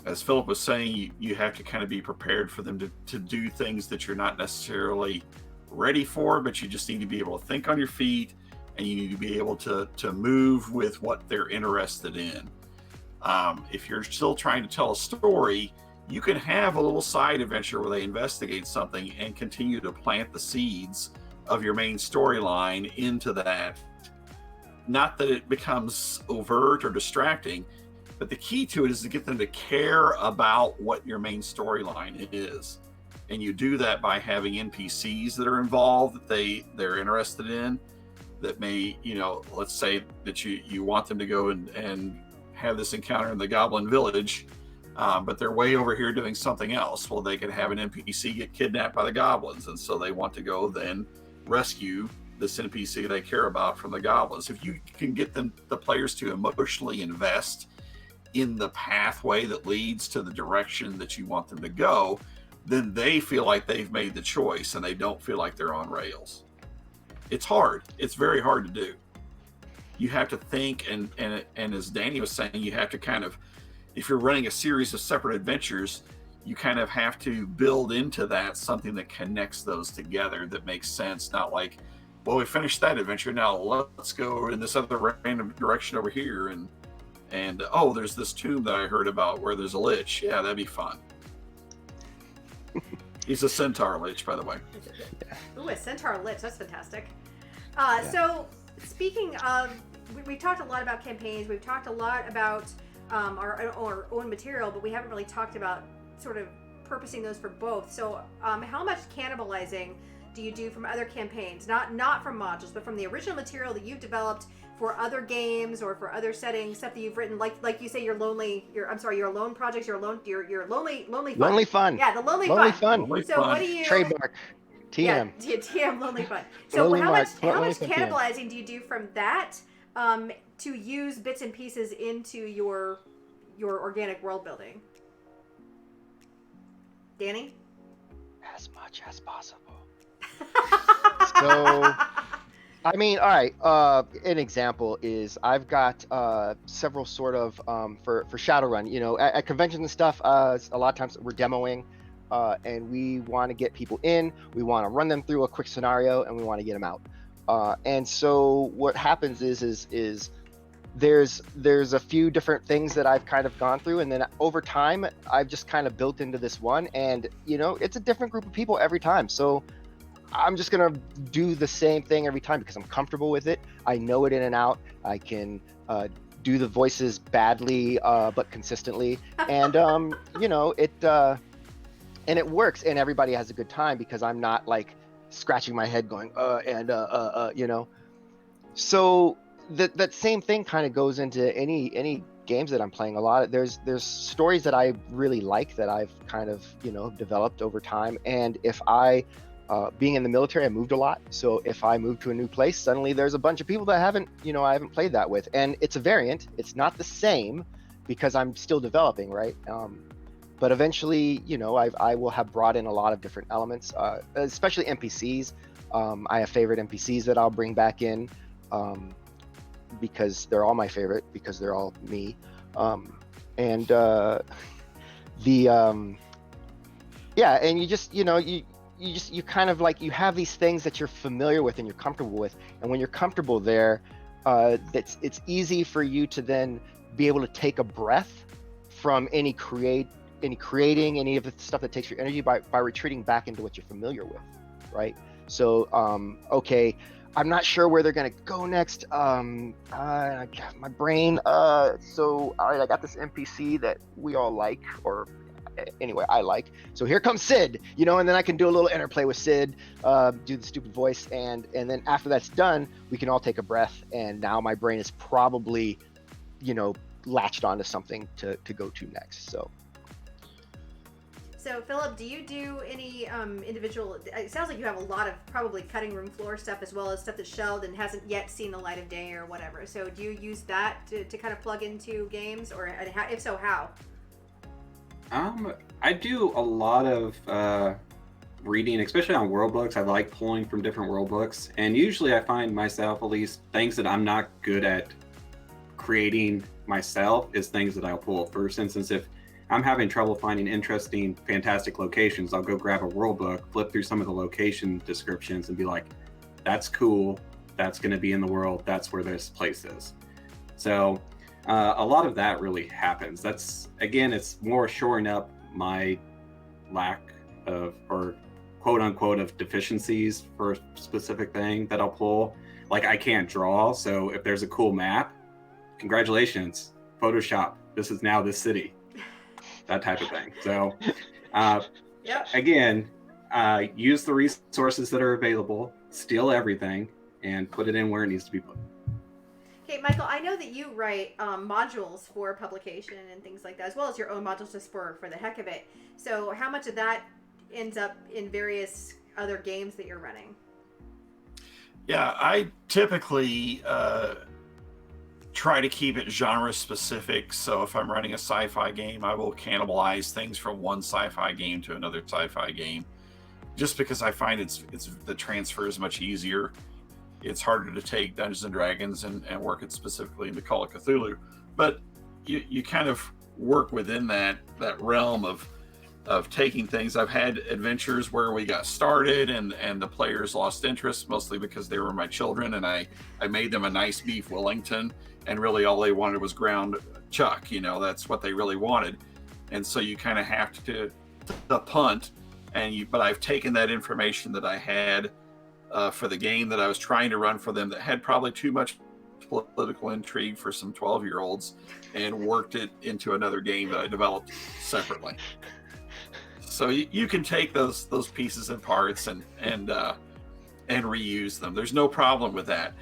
As Philip was saying, you have to kind of be prepared for them to do things that you're not necessarily ready for, but you just need to be able to think on your feet, and you need to be able to move with what they're interested in. If you're still trying to tell a story, you can have a little side adventure where they investigate something and continue to plant the seeds of your main storyline into that. Not that it becomes overt or distracting, but the key to it is to get them to care about what your main storyline is. And you do that by having NPCs that are involved that they're interested in, that may, let's say that you want them to go and have this encounter in the Goblin Village, but they're way over here doing something else. Well, they could have an NPC get kidnapped by the goblins, and so they want to go then rescue this NPC they care about from the goblins. If you can get the players to emotionally invest in the pathway that leads to the direction that you want them to go, then they feel like they've made the choice and they don't feel like they're on rails. It's hard. It's very hard to do. You have to think, and as Danny was saying, you have to kind of, if you're running a series of separate adventures, you kind of have to build into that something that connects those together that makes sense. Not like, well, we finished that adventure, now let's go in this other random direction over here, and oh, there's this tomb that I heard about where there's a lich. Yeah, that'd be fun. He's a centaur lich, by the way. Ooh, a centaur lich. That's fantastic. So, speaking of, we've talked a lot about campaigns. We've talked a lot about our own material, but we haven't really talked about sort of purposing those for both. So, how much cannibalizing do you do from other campaigns? Not from modules, but from the original material that you've developed for other games or for other settings, stuff that you've written, like you say, your lone projects, your lonely fun. Lonely fun. Yeah, the lonely Lonely fun. fun. So what do you Trademark. TM. Yeah, TM lonely fun. So Lonely how Mark, much Lonely fun TM. cannibalizing do you do from that to use bits and pieces into your organic world building? Danny? As much as possible. So, I mean, all right. An example is I've got several sort of for Shadowrun. At conventions and stuff. A lot of times we're demoing, and we want to get people in. We want to run them through a quick scenario, and we want to get them out. And so what happens is there's a few different things that I've kind of gone through, and then over time I've just kind of built into this one, and it's a different group of people every time. So I'm just gonna do the same thing every time because I'm comfortable with it. I know it in and out. I can do the voices badly but consistently, and and it works, and everybody has a good time because I'm not like scratching my head going So that same thing kind of goes into any games that I'm playing. A lot of there's stories that I really like that I've kind of developed over time, and if I being in the military, I moved a lot. So if I move to a new place, suddenly there's a bunch of people that I haven't played that with. And it's a variant. It's not the same because I'm still developing, right? But eventually, I will have brought in a lot of different elements, especially NPCs. I have favorite NPCs that I'll bring back in because they're all my favorite because they're all me. And you kind of like, you have these things that you're familiar with and you're comfortable with, and when you're comfortable there, it's easy for you to then be able to take a breath from any creating any of the stuff that takes your energy by retreating back into what you're familiar with, right? So okay, I'm not sure where they're gonna go next. My brain. So all right, I got this NPC that we all like, or anyway, I like. So here comes Sid, and then I can do a little interplay with Sid, do the stupid voice, and then after that's done, we can all take a breath, and now my brain is probably, latched onto something to go to next. So Phillip, do you do any individual? It sounds like you have a lot of probably cutting room floor stuff as well as stuff that's shelved and hasn't yet seen the light of day or whatever. So do you use that to kind of plug into games, or if so, how? I do a lot of reading, especially on world books. I like pulling from different world books, and usually I find myself, at least things that I'm not good at creating myself, is things that I'll pull. For instance, if I'm having trouble finding interesting, fantastic locations, I'll go grab a world book, flip through some of the location descriptions, and be like, that's cool, that's going to be in the world, that's where this place is. So a lot of that really happens. That's, again, it's more shoring up my lack of, or quote unquote, of deficiencies for a specific thing that I'll pull. Like, I can't draw, so if there's a cool map, congratulations, Photoshop, this is now this city, that type of thing. So again, use the resources that are available, steal everything, and put it in where it needs to be put. Okay, Michael, I know that you write modules for publication and things like that, as well as your own modules just for the heck of it. So how much of that ends up in various other games that you're running? Yeah, I typically try to keep it genre specific. So if I'm running a sci-fi game, I will cannibalize things from one sci-fi game to another sci-fi game, just because I find it's the transfer is much easier. It's harder to take Dungeons and Dragons and work it specifically into Call of Cthulhu, but you kind of work within that realm of taking things. I've had adventures where we got started and the players lost interest, mostly because they were my children, and I made them a nice beef Wellington, and really all they wanted was ground chuck. That's what they really wanted, and so you kind of have to punt, but I've taken that information that I had for the game that I was trying to run for them, that had probably too much political intrigue for some 12-year-olds, and worked it into another game that I developed separately. So you can take those pieces and parts and reuse them. There's no problem with that.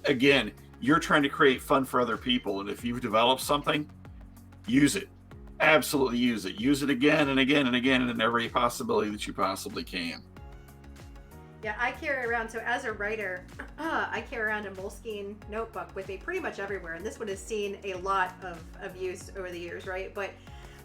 Again, you're trying to create fun for other people, and if you've developed something, use it. Absolutely use it. Use it again and again and again, and in every possibility that you possibly can. Yeah, I carry around, so as a writer, I carry around a Moleskine notebook with me pretty much everywhere, and this one has seen a lot of use over the years, right? But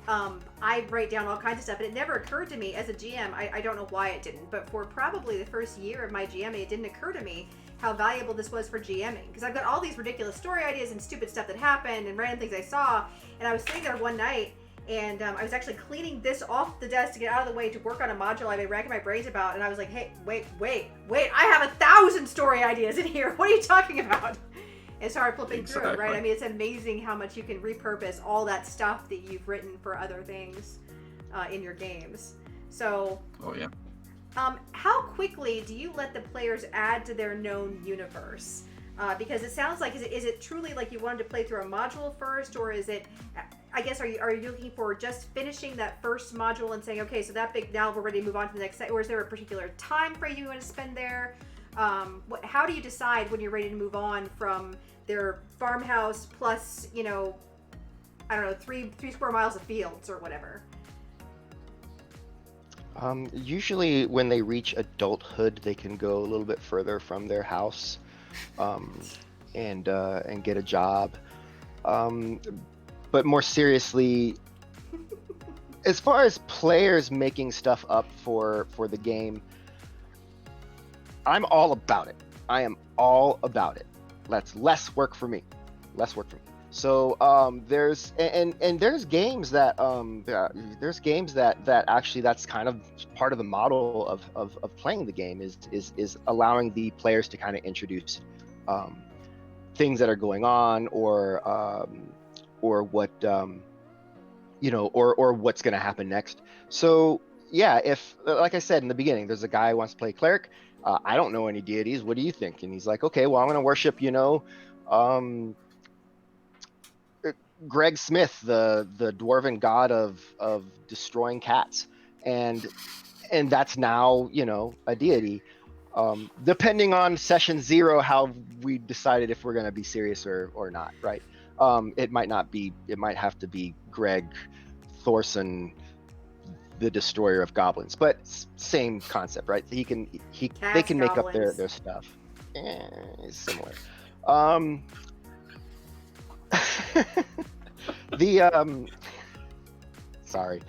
I write down all kinds of stuff, and it never occurred to me as a GM, I don't know why it didn't, but for probably the first year of my GMing, it didn't occur to me how valuable this was for GMing, because I've got all these ridiculous story ideas and stupid stuff that happened and random things I saw, and I was sitting there one night, and I was actually cleaning this off the desk to get out of the way to work on a module I've been racking my brains about, and I was like, hey, wait, I have 1,000 story ideas in here. What are you talking about? And started flipping through it, right? I mean, it's amazing how much you can repurpose all that stuff that you've written for other things in your games. So, oh yeah. How quickly do you let the players add to their known universe? Because it sounds like, is it truly like you wanted to play through a module first, or is it, I guess, are you looking for just finishing that first module and saying, okay, so that big, now we're ready to move on to the next set, or is there a particular time frame you want to spend there? How do you decide when you're ready to move on from their farmhouse plus, I don't know, three square miles of fields or whatever? Usually when they reach adulthood, they can go a little bit further from their house, and get a job. But more seriously, as far as players making stuff up for the game, I'm all about it. I am all about it. That's less work for me. So there's games that actually that's kind of part of the model of playing the game is allowing the players to kind of introduce things that are going on, or what or what's going to happen next. So yeah, if, like I said in the beginning, there's a guy who wants to play cleric. I don't know any deities. What do you think? And he's like, okay, well, I'm going to worship, Greg Smith, the dwarven god of destroying cats, and that's now a deity. Depending on session 0, how we decided if we're going to be serious or not, right? It might have to be Greg Thorson, the destroyer of goblins, but same concept, right? They can make up their stuff. It's similar. Sorry.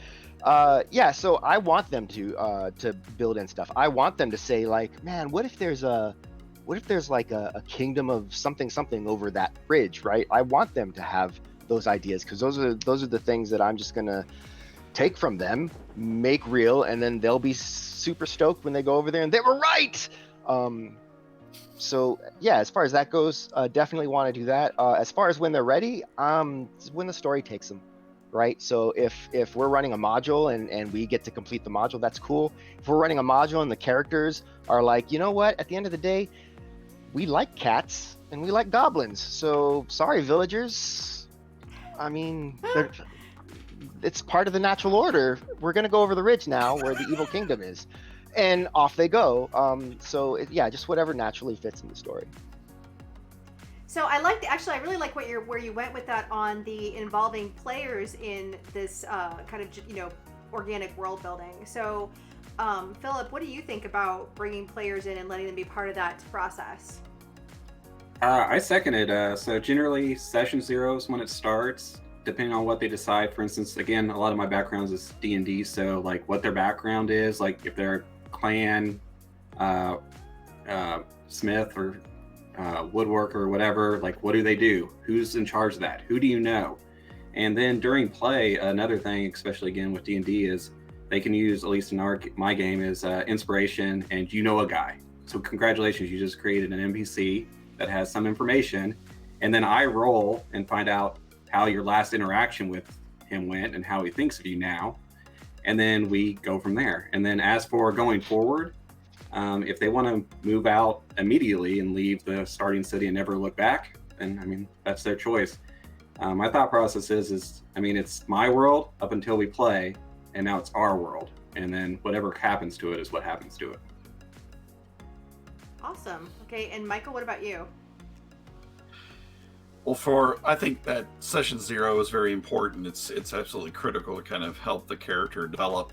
So I want them to build in stuff. I want them to say, like, man, what if there's like a kingdom of something over that bridge, right? I want them to have those ideas, because those are the things that I'm just gonna take from them, make real, and then they'll be super stoked when they go over there and they were right. So yeah, as far as that goes, definitely want to do that. As far as when they're ready, when the story takes them, right? So if we're running a module and we get to complete the module, that's cool. If we're running a module and the characters are like, you know what, at the end of the day, we like cats and we like goblins, so sorry, villagers. I mean, it's part of the natural order. We're going to go over the ridge now where the evil kingdom is. And off they go. Yeah, just whatever naturally fits in the story. So I really like where you went with that on the involving players in this kind of, organic world building. So, Phillip, what do you think about bringing players in and letting them be part of that process? I second it. So generally, session 0 is when it starts, depending on what they decide. For instance, again, a lot of my background is D&D, so like what their background is, like if they're clan, smith or woodworker or whatever, like what do they do? Who's in charge of that? Who do you know? And then during play, another thing, especially again with D&D, is they can use, at least in my game, is inspiration, and you know a guy. So congratulations, you just created an NPC that has some information, and then I roll and find out how your last interaction with him went and how he thinks of you now, and then we go from there. And then as for going forward, if they want to move out immediately and leave the starting city and never look back, then I mean that's their choice. My thought process is it's my world up until we play, and now it's our world, and then whatever happens to it is what happens to it. Awesome. Okay, and Michael, what about you? Well, I think that session 0 is very important. It's absolutely critical to kind of help the character develop.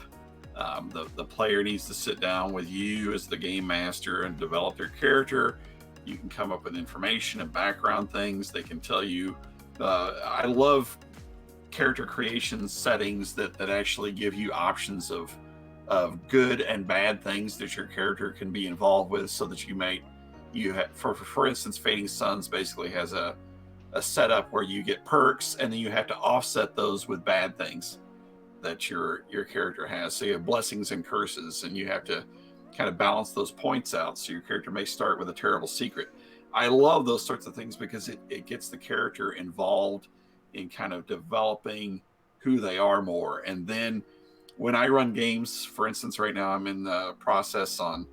The player needs to sit down with you as the game master and develop their character. You can come up with information and background things. They can tell you. I love character creation settings that actually give you options of good and bad things that your character can be involved with, so that for instance, Fading Suns basically has a setup where you get perks, and then you have to offset those with bad things that your character has. So you have blessings and curses, and you have to kind of balance those points out. So your character may start with a terrible secret. I love those sorts of things because it gets the character involved in kind of developing who they are more. And then when I run games, for instance, right now I'm in the process on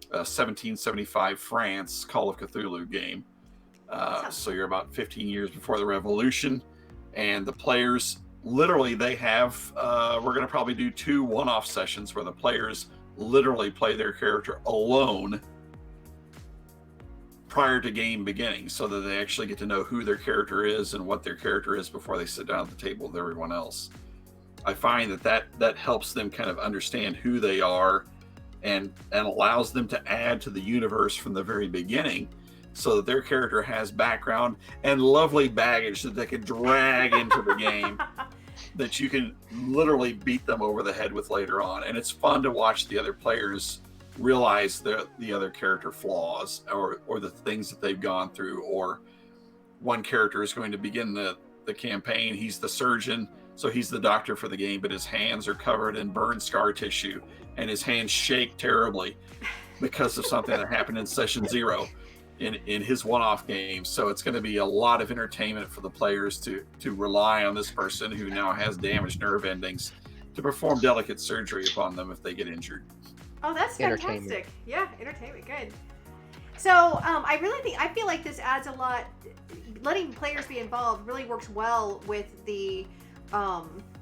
1775 France Call of Cthulhu game. So you're about 15 years before the revolution, and the players literally, they have we're going to probably do 2 one-off sessions where the players literally play their character alone prior to game beginning, so that they actually get to know who their character is and what their character is before they sit down at the table with everyone else. I find that helps them kind of understand who they are, and allows them to add to the universe from the very beginning, so that their character has background and lovely baggage that they can drag into the game that you can literally beat them over the head with later on. And it's fun to watch the other players realize the other character flaws or the things that they've gone through. Or one character is going to begin the campaign. He's the surgeon, so he's the doctor for the game, but his hands are covered in burn scar tissue, and his hands shake terribly because of something that happened in session 0 in his one-off game. So it's going to be a lot of entertainment for the players to rely on this person who now has damaged nerve endings to perform delicate surgery upon them if they get injured. Oh, that's fantastic. Yeah, entertainment, good. So I feel like this adds a lot. Letting players be involved really works well with the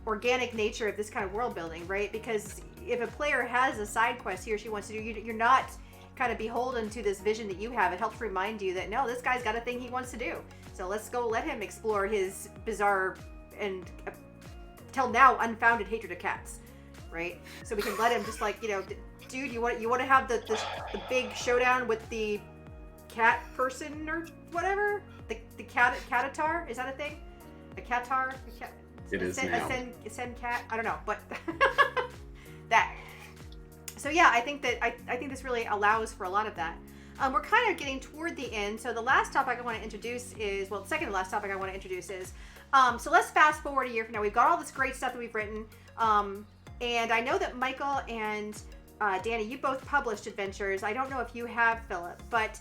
organic nature of this kind of world building, right? Because if a player has a side quest he or she wants to do, you're not kind of beholden to this vision that you have. It helps remind you that no, this guy's got a thing he wants to do, so let's go let him explore his bizarre and till now unfounded hatred of cats, right? So we can let him just like, dude, you want to have the big showdown with the cat person or whatever, the catatar, is that a thing? A catar? It is now. A sen cat? I don't know, but that. So yeah, I think this really allows for a lot of that. We're kind of getting toward the end, so the last topic I want to introduce is, well, the second to last topic I want to introduce is, so let's fast forward a year from now. We've got all this great stuff that we've written, and I know that Michael and Danny, you both published adventures. I don't know if you have, Phillip, but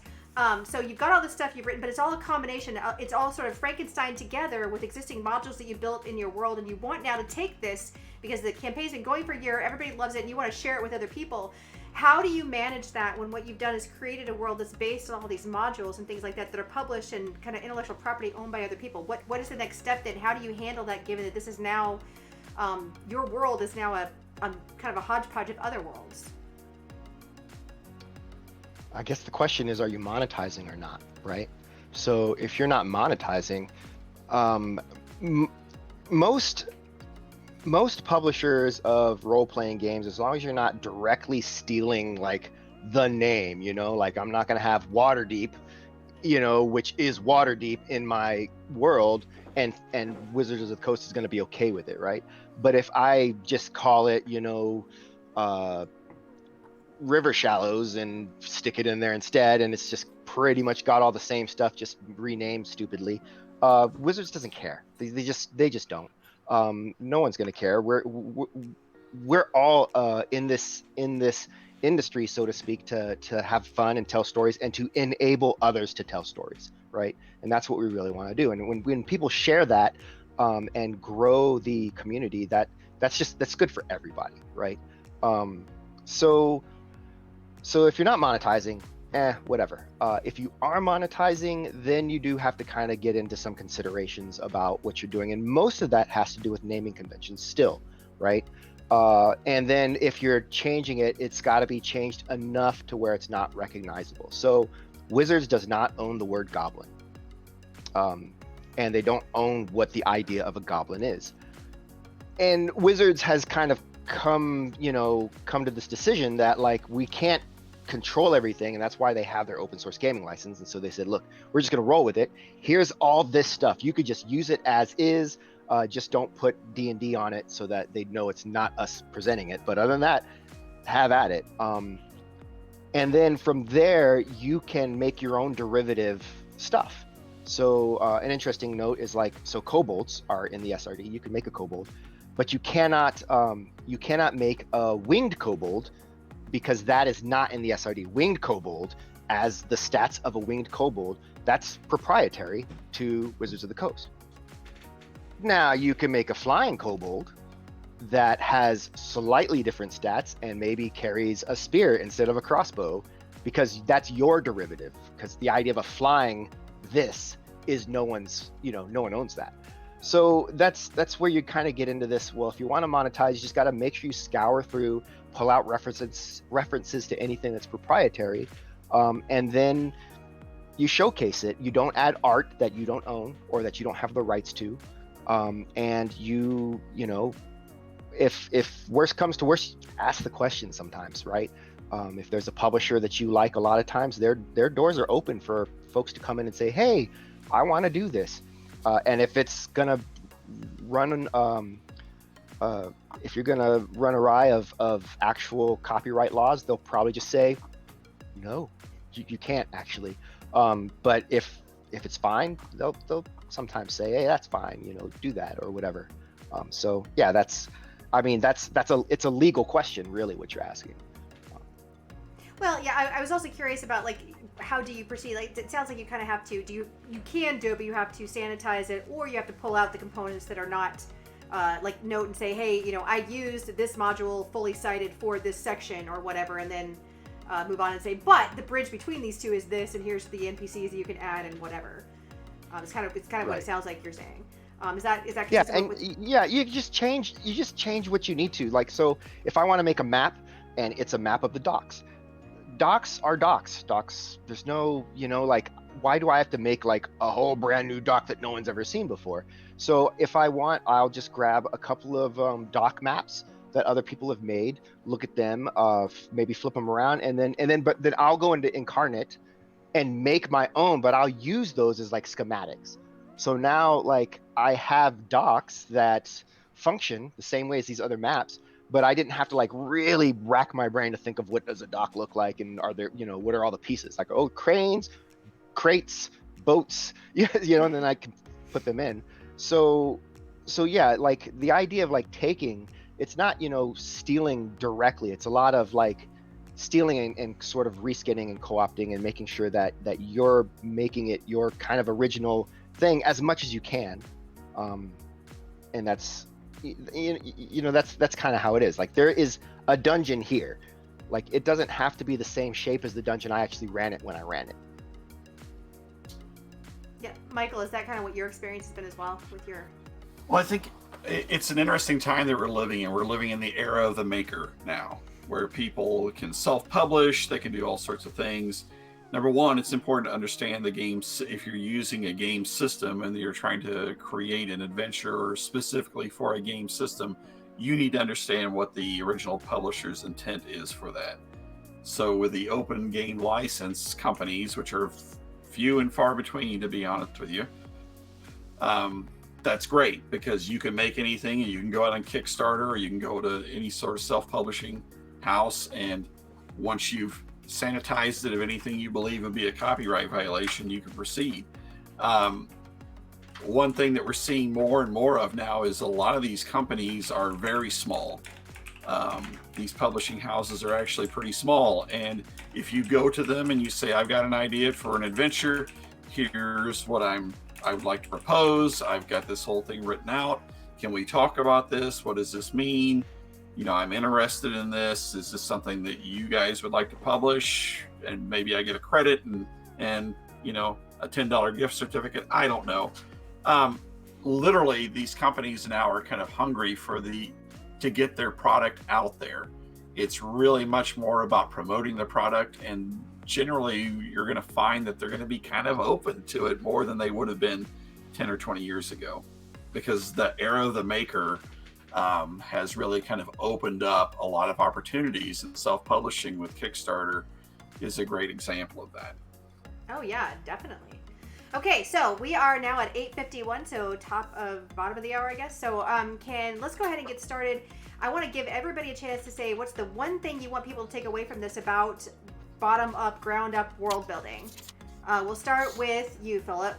so you've got all this stuff you've written, but it's all a combination. It's all sort of Frankenstein together with existing modules that you built in your world, and you want now to take this, because the campaign's been going for a year, everybody loves it, and you want to share it with other people. How do you manage that when what you've done is created a world that's based on all these modules and things like that are published and kind of intellectual property owned by other people? What is the next step then? How do you handle that, given that this is now your world is now a kind of a hodgepodge of other worlds. I guess the question is, are you monetizing or not, right? So if you're not monetizing, most publishers of role-playing games, as long as you're not directly stealing like the name, like I'm not going to have Waterdeep, which is Waterdeep in my world, and Wizards of the Coast is going to be okay with it, right? But if I just call it, River Shallows and stick it in there instead, and it's just pretty much got all the same stuff, just renamed stupidly, Wizards doesn't care. They just don't. No one's going to care. We're all in this industry, so to speak, to have fun and tell stories and to enable others to tell stories, right? And that's what we really want to do. And when people share that and grow the community, that's good for everybody, right? So if you're not monetizing, whatever. If you are monetizing, then you do have to kind of get into some considerations about what you're doing. And most of that has to do with naming conventions still, right? And then if you're changing it, it's got to be changed enough to where it's not recognizable. So Wizards does not own the word goblin. And they don't own what the idea of a goblin is. And Wizards has kind of come to this decision that like we can't control everything, and that's why they have their open source gaming license. And so they said, look, we're just going to roll with it. Here's all this stuff. You could just use it as is. Just don't put D&D on it so that they know it's not us presenting it. But other than that, have at it. And then from there, you can make your own derivative stuff. So an interesting note is like, so kobolds are in the SRD. You can make a kobold, but you cannot make a winged kobold, because that is not in the SRD. Winged kobold, as the stats of a winged kobold, that's proprietary to Wizards of the Coast. Now you can make a flying kobold that has slightly different stats and maybe carries a spear instead of a crossbow, because that's your derivative. Because the idea of a flying this is no one owns that. So that's where you kind of get into this. Well, if you want to monetize, you just got to make sure you scour through, pull out references to anything that's proprietary, and then you showcase it. You don't add art that you don't own or that you don't have the rights to, and if worse comes to worse, ask the question sometimes, right? If there's a publisher that you like, a lot of times their doors are open for folks to come in and say, hey, I want to do this. And if it's gonna run, if you're gonna run awry of actual copyright laws, they'll probably just say, no, you can't actually. But if it's fine, they'll sometimes say, hey, that's fine, do that or whatever. So yeah, it's a legal question, really, what you're asking. Well, yeah, I was also curious about like, how do you proceed? Like, it sounds like you kind of have to. You can do it, but you have to sanitize it, or you have to pull out the components that are not like note and say, hey, I used this module fully cited for this section or whatever, and then move on and say, but the bridge between these two is this, and here's the NPCs that you can add and whatever. It's kind of Right. what it sounds like you're saying. Is that Yeah, consistent and with... yeah, you just change what you need to. Like, so if I want to make a map and it's a map of the docks are docks. There's no, like, why do I have to make like a whole brand new dock that no one's ever seen before? So if I want, I'll just grab a couple of dock maps that other people have made, look at them, maybe flip them around, and then I'll go into Incarnate and make my own, but I'll use those as like schematics. So now, like, I have docks that function the same way as these other maps, but I didn't have to like really rack my brain to think of what does a dock look like, and are there, what are all the pieces? Like, oh, cranes, crates, boats, and then I can put them in. So yeah, like the idea of like taking, it's not, stealing directly. It's a lot of like stealing and sort of reskinning and co-opting and making sure that you're making it your kind of original thing as much as you can. And that's, that's kind of how it is. Like, there is a dungeon here. Like, it doesn't have to be the same shape as the dungeon I actually ran it when I ran it. Yeah, Michael, is that kind of what your experience has been as well with your... Well, I think It's an interesting time that we're living in. We're living in the era of the maker now, where people can self-publish, they can do all sorts of things. Number one, it's important to understand the games. If you're using a game system and you're trying to create an adventure specifically for a game system, you need to understand what the original publisher's intent is for that. So with the open game license companies, which are few and far between, to be honest with you, that's great because you can make anything and you can go out on Kickstarter or you can go to any sort of self-publishing house, and once you've sanitized it of anything you believe would be a copyright violation, you can proceed. One thing that we're seeing more and more of now is a lot of these companies are very small. These publishing houses are actually pretty small, and if you go to them and you say, I've got an idea for an adventure, here's what I would like to propose, I've got this whole thing written out, can we talk about this, what does this mean, I'm interested in this, is this something that you guys would like to publish, and maybe I get a credit and a $10 gift certificate, I don't know. Literally these companies now are kind of hungry to get their product out there. It's really much more about promoting the product, and generally you're going to find that they're going to be kind of open to it more than they would have been 10 or 20 years ago, because the era of the maker has really kind of opened up a lot of opportunities, and self-publishing with Kickstarter is a great example of that. Oh yeah, definitely. Okay, so we are now at 8:51, so bottom of the hour, I guess. So let's go ahead and get started. I want to give everybody a chance to say what's the one thing you want people to take away from this about bottom up, ground up world building. We'll start with you, Phillip.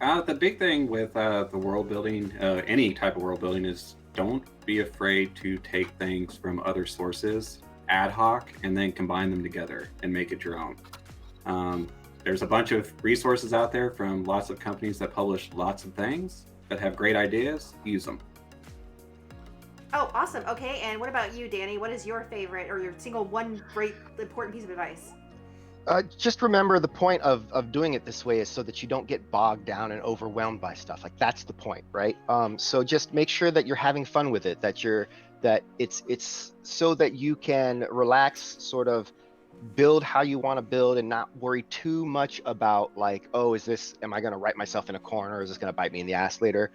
The big thing with the world building, any type of world building, is don't be afraid to take things from other sources ad hoc and then combine them together and make it your own. There's a bunch of resources out there from lots of companies that publish lots of things that have great ideas. Use them. Oh, awesome. Okay, and what about you, Danny? What is your favorite or your single one great important piece of advice? Just remember the point of doing it this way is so that you don't get bogged down and overwhelmed by stuff. Like, that's the point, right? So just make sure that you're having fun with it, that it's so that you can relax, sort of build how you want to build and not worry too much about, like, oh, am I going to write myself in a corner? Is this going to bite me in the ass later?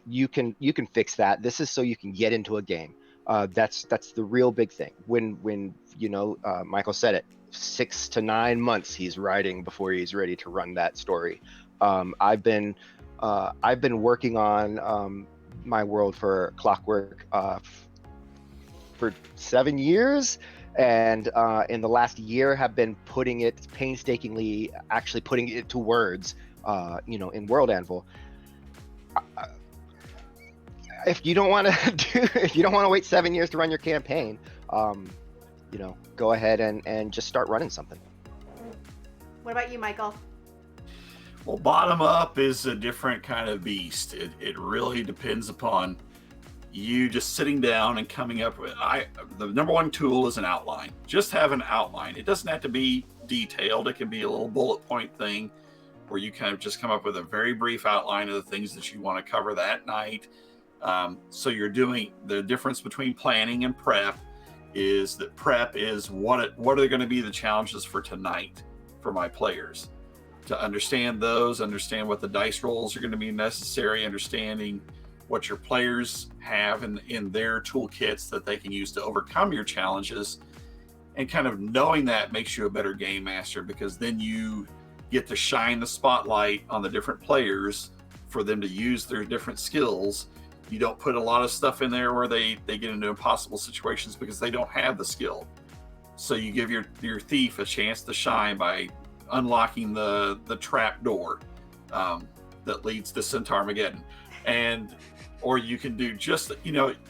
You can fix that. This is so you can get into a game. That's the real big thing. When Michael said it, 6 to 9 months he's writing before he's ready to run that story. I've been working on my world for Clockwork for 7 years, and in the last year have been putting it painstakingly, actually putting it to words, in World Anvil. If you don't want to wait 7 years to run your campaign, go ahead and just start running something. What about you, Michael? Well, bottom up is a different kind of beast. It really depends upon you just sitting down and coming up with. The number one tool is an outline. Just have an outline. It doesn't have to be detailed. It can be a little bullet point thing where you kind of just come up with a very brief outline of the things that you want to cover that night. So you're doing the difference between planning and prep is that prep is what are going to be the challenges for tonight for my players, to understand what the dice rolls are going to be necessary, understanding what your players have in their toolkits that they can use to overcome your challenges, and kind of knowing that makes you a better game master, because then you get to shine the spotlight on the different players for them to use their different skills. You don't put a lot of stuff in there where they get into impossible situations because they don't have the skill. So you give your thief a chance to shine by unlocking the trap door that leads to Centaurmageddon. Or you can do just,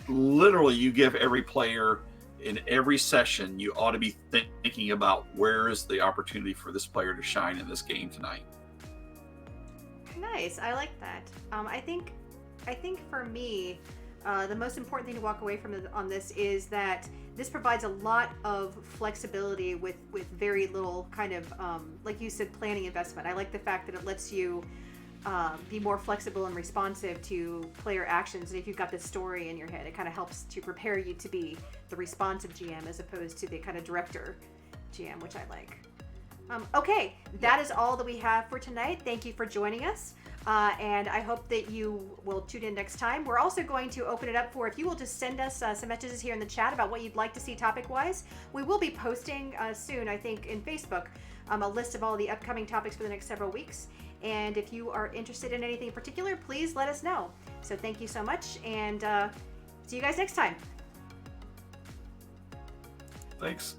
literally you give every player in every session, you ought to be thinking about where is the opportunity for this player to shine in this game tonight. Nice. I like that. I think for me, the most important thing to walk away from on this is that this provides a lot of flexibility with very little kind of, like you said, planning investment. I like the fact that it lets you be more flexible and responsive to player actions. And if you've got this story in your head, it kind of helps to prepare you to be the responsive GM as opposed to the kind of director GM, which I like. Okay, that is all that we have for tonight. Thank you for joining us. And I hope that you will tune in next time. We're also going to open it up for, if you will just send us some messages here in the chat about what you'd like to see topic-wise. We will be posting soon, I think, in Facebook, a list of all the upcoming topics for the next several weeks. And if you are interested in anything in particular, please let us know. So thank you so much, and see you guys next time. Thanks.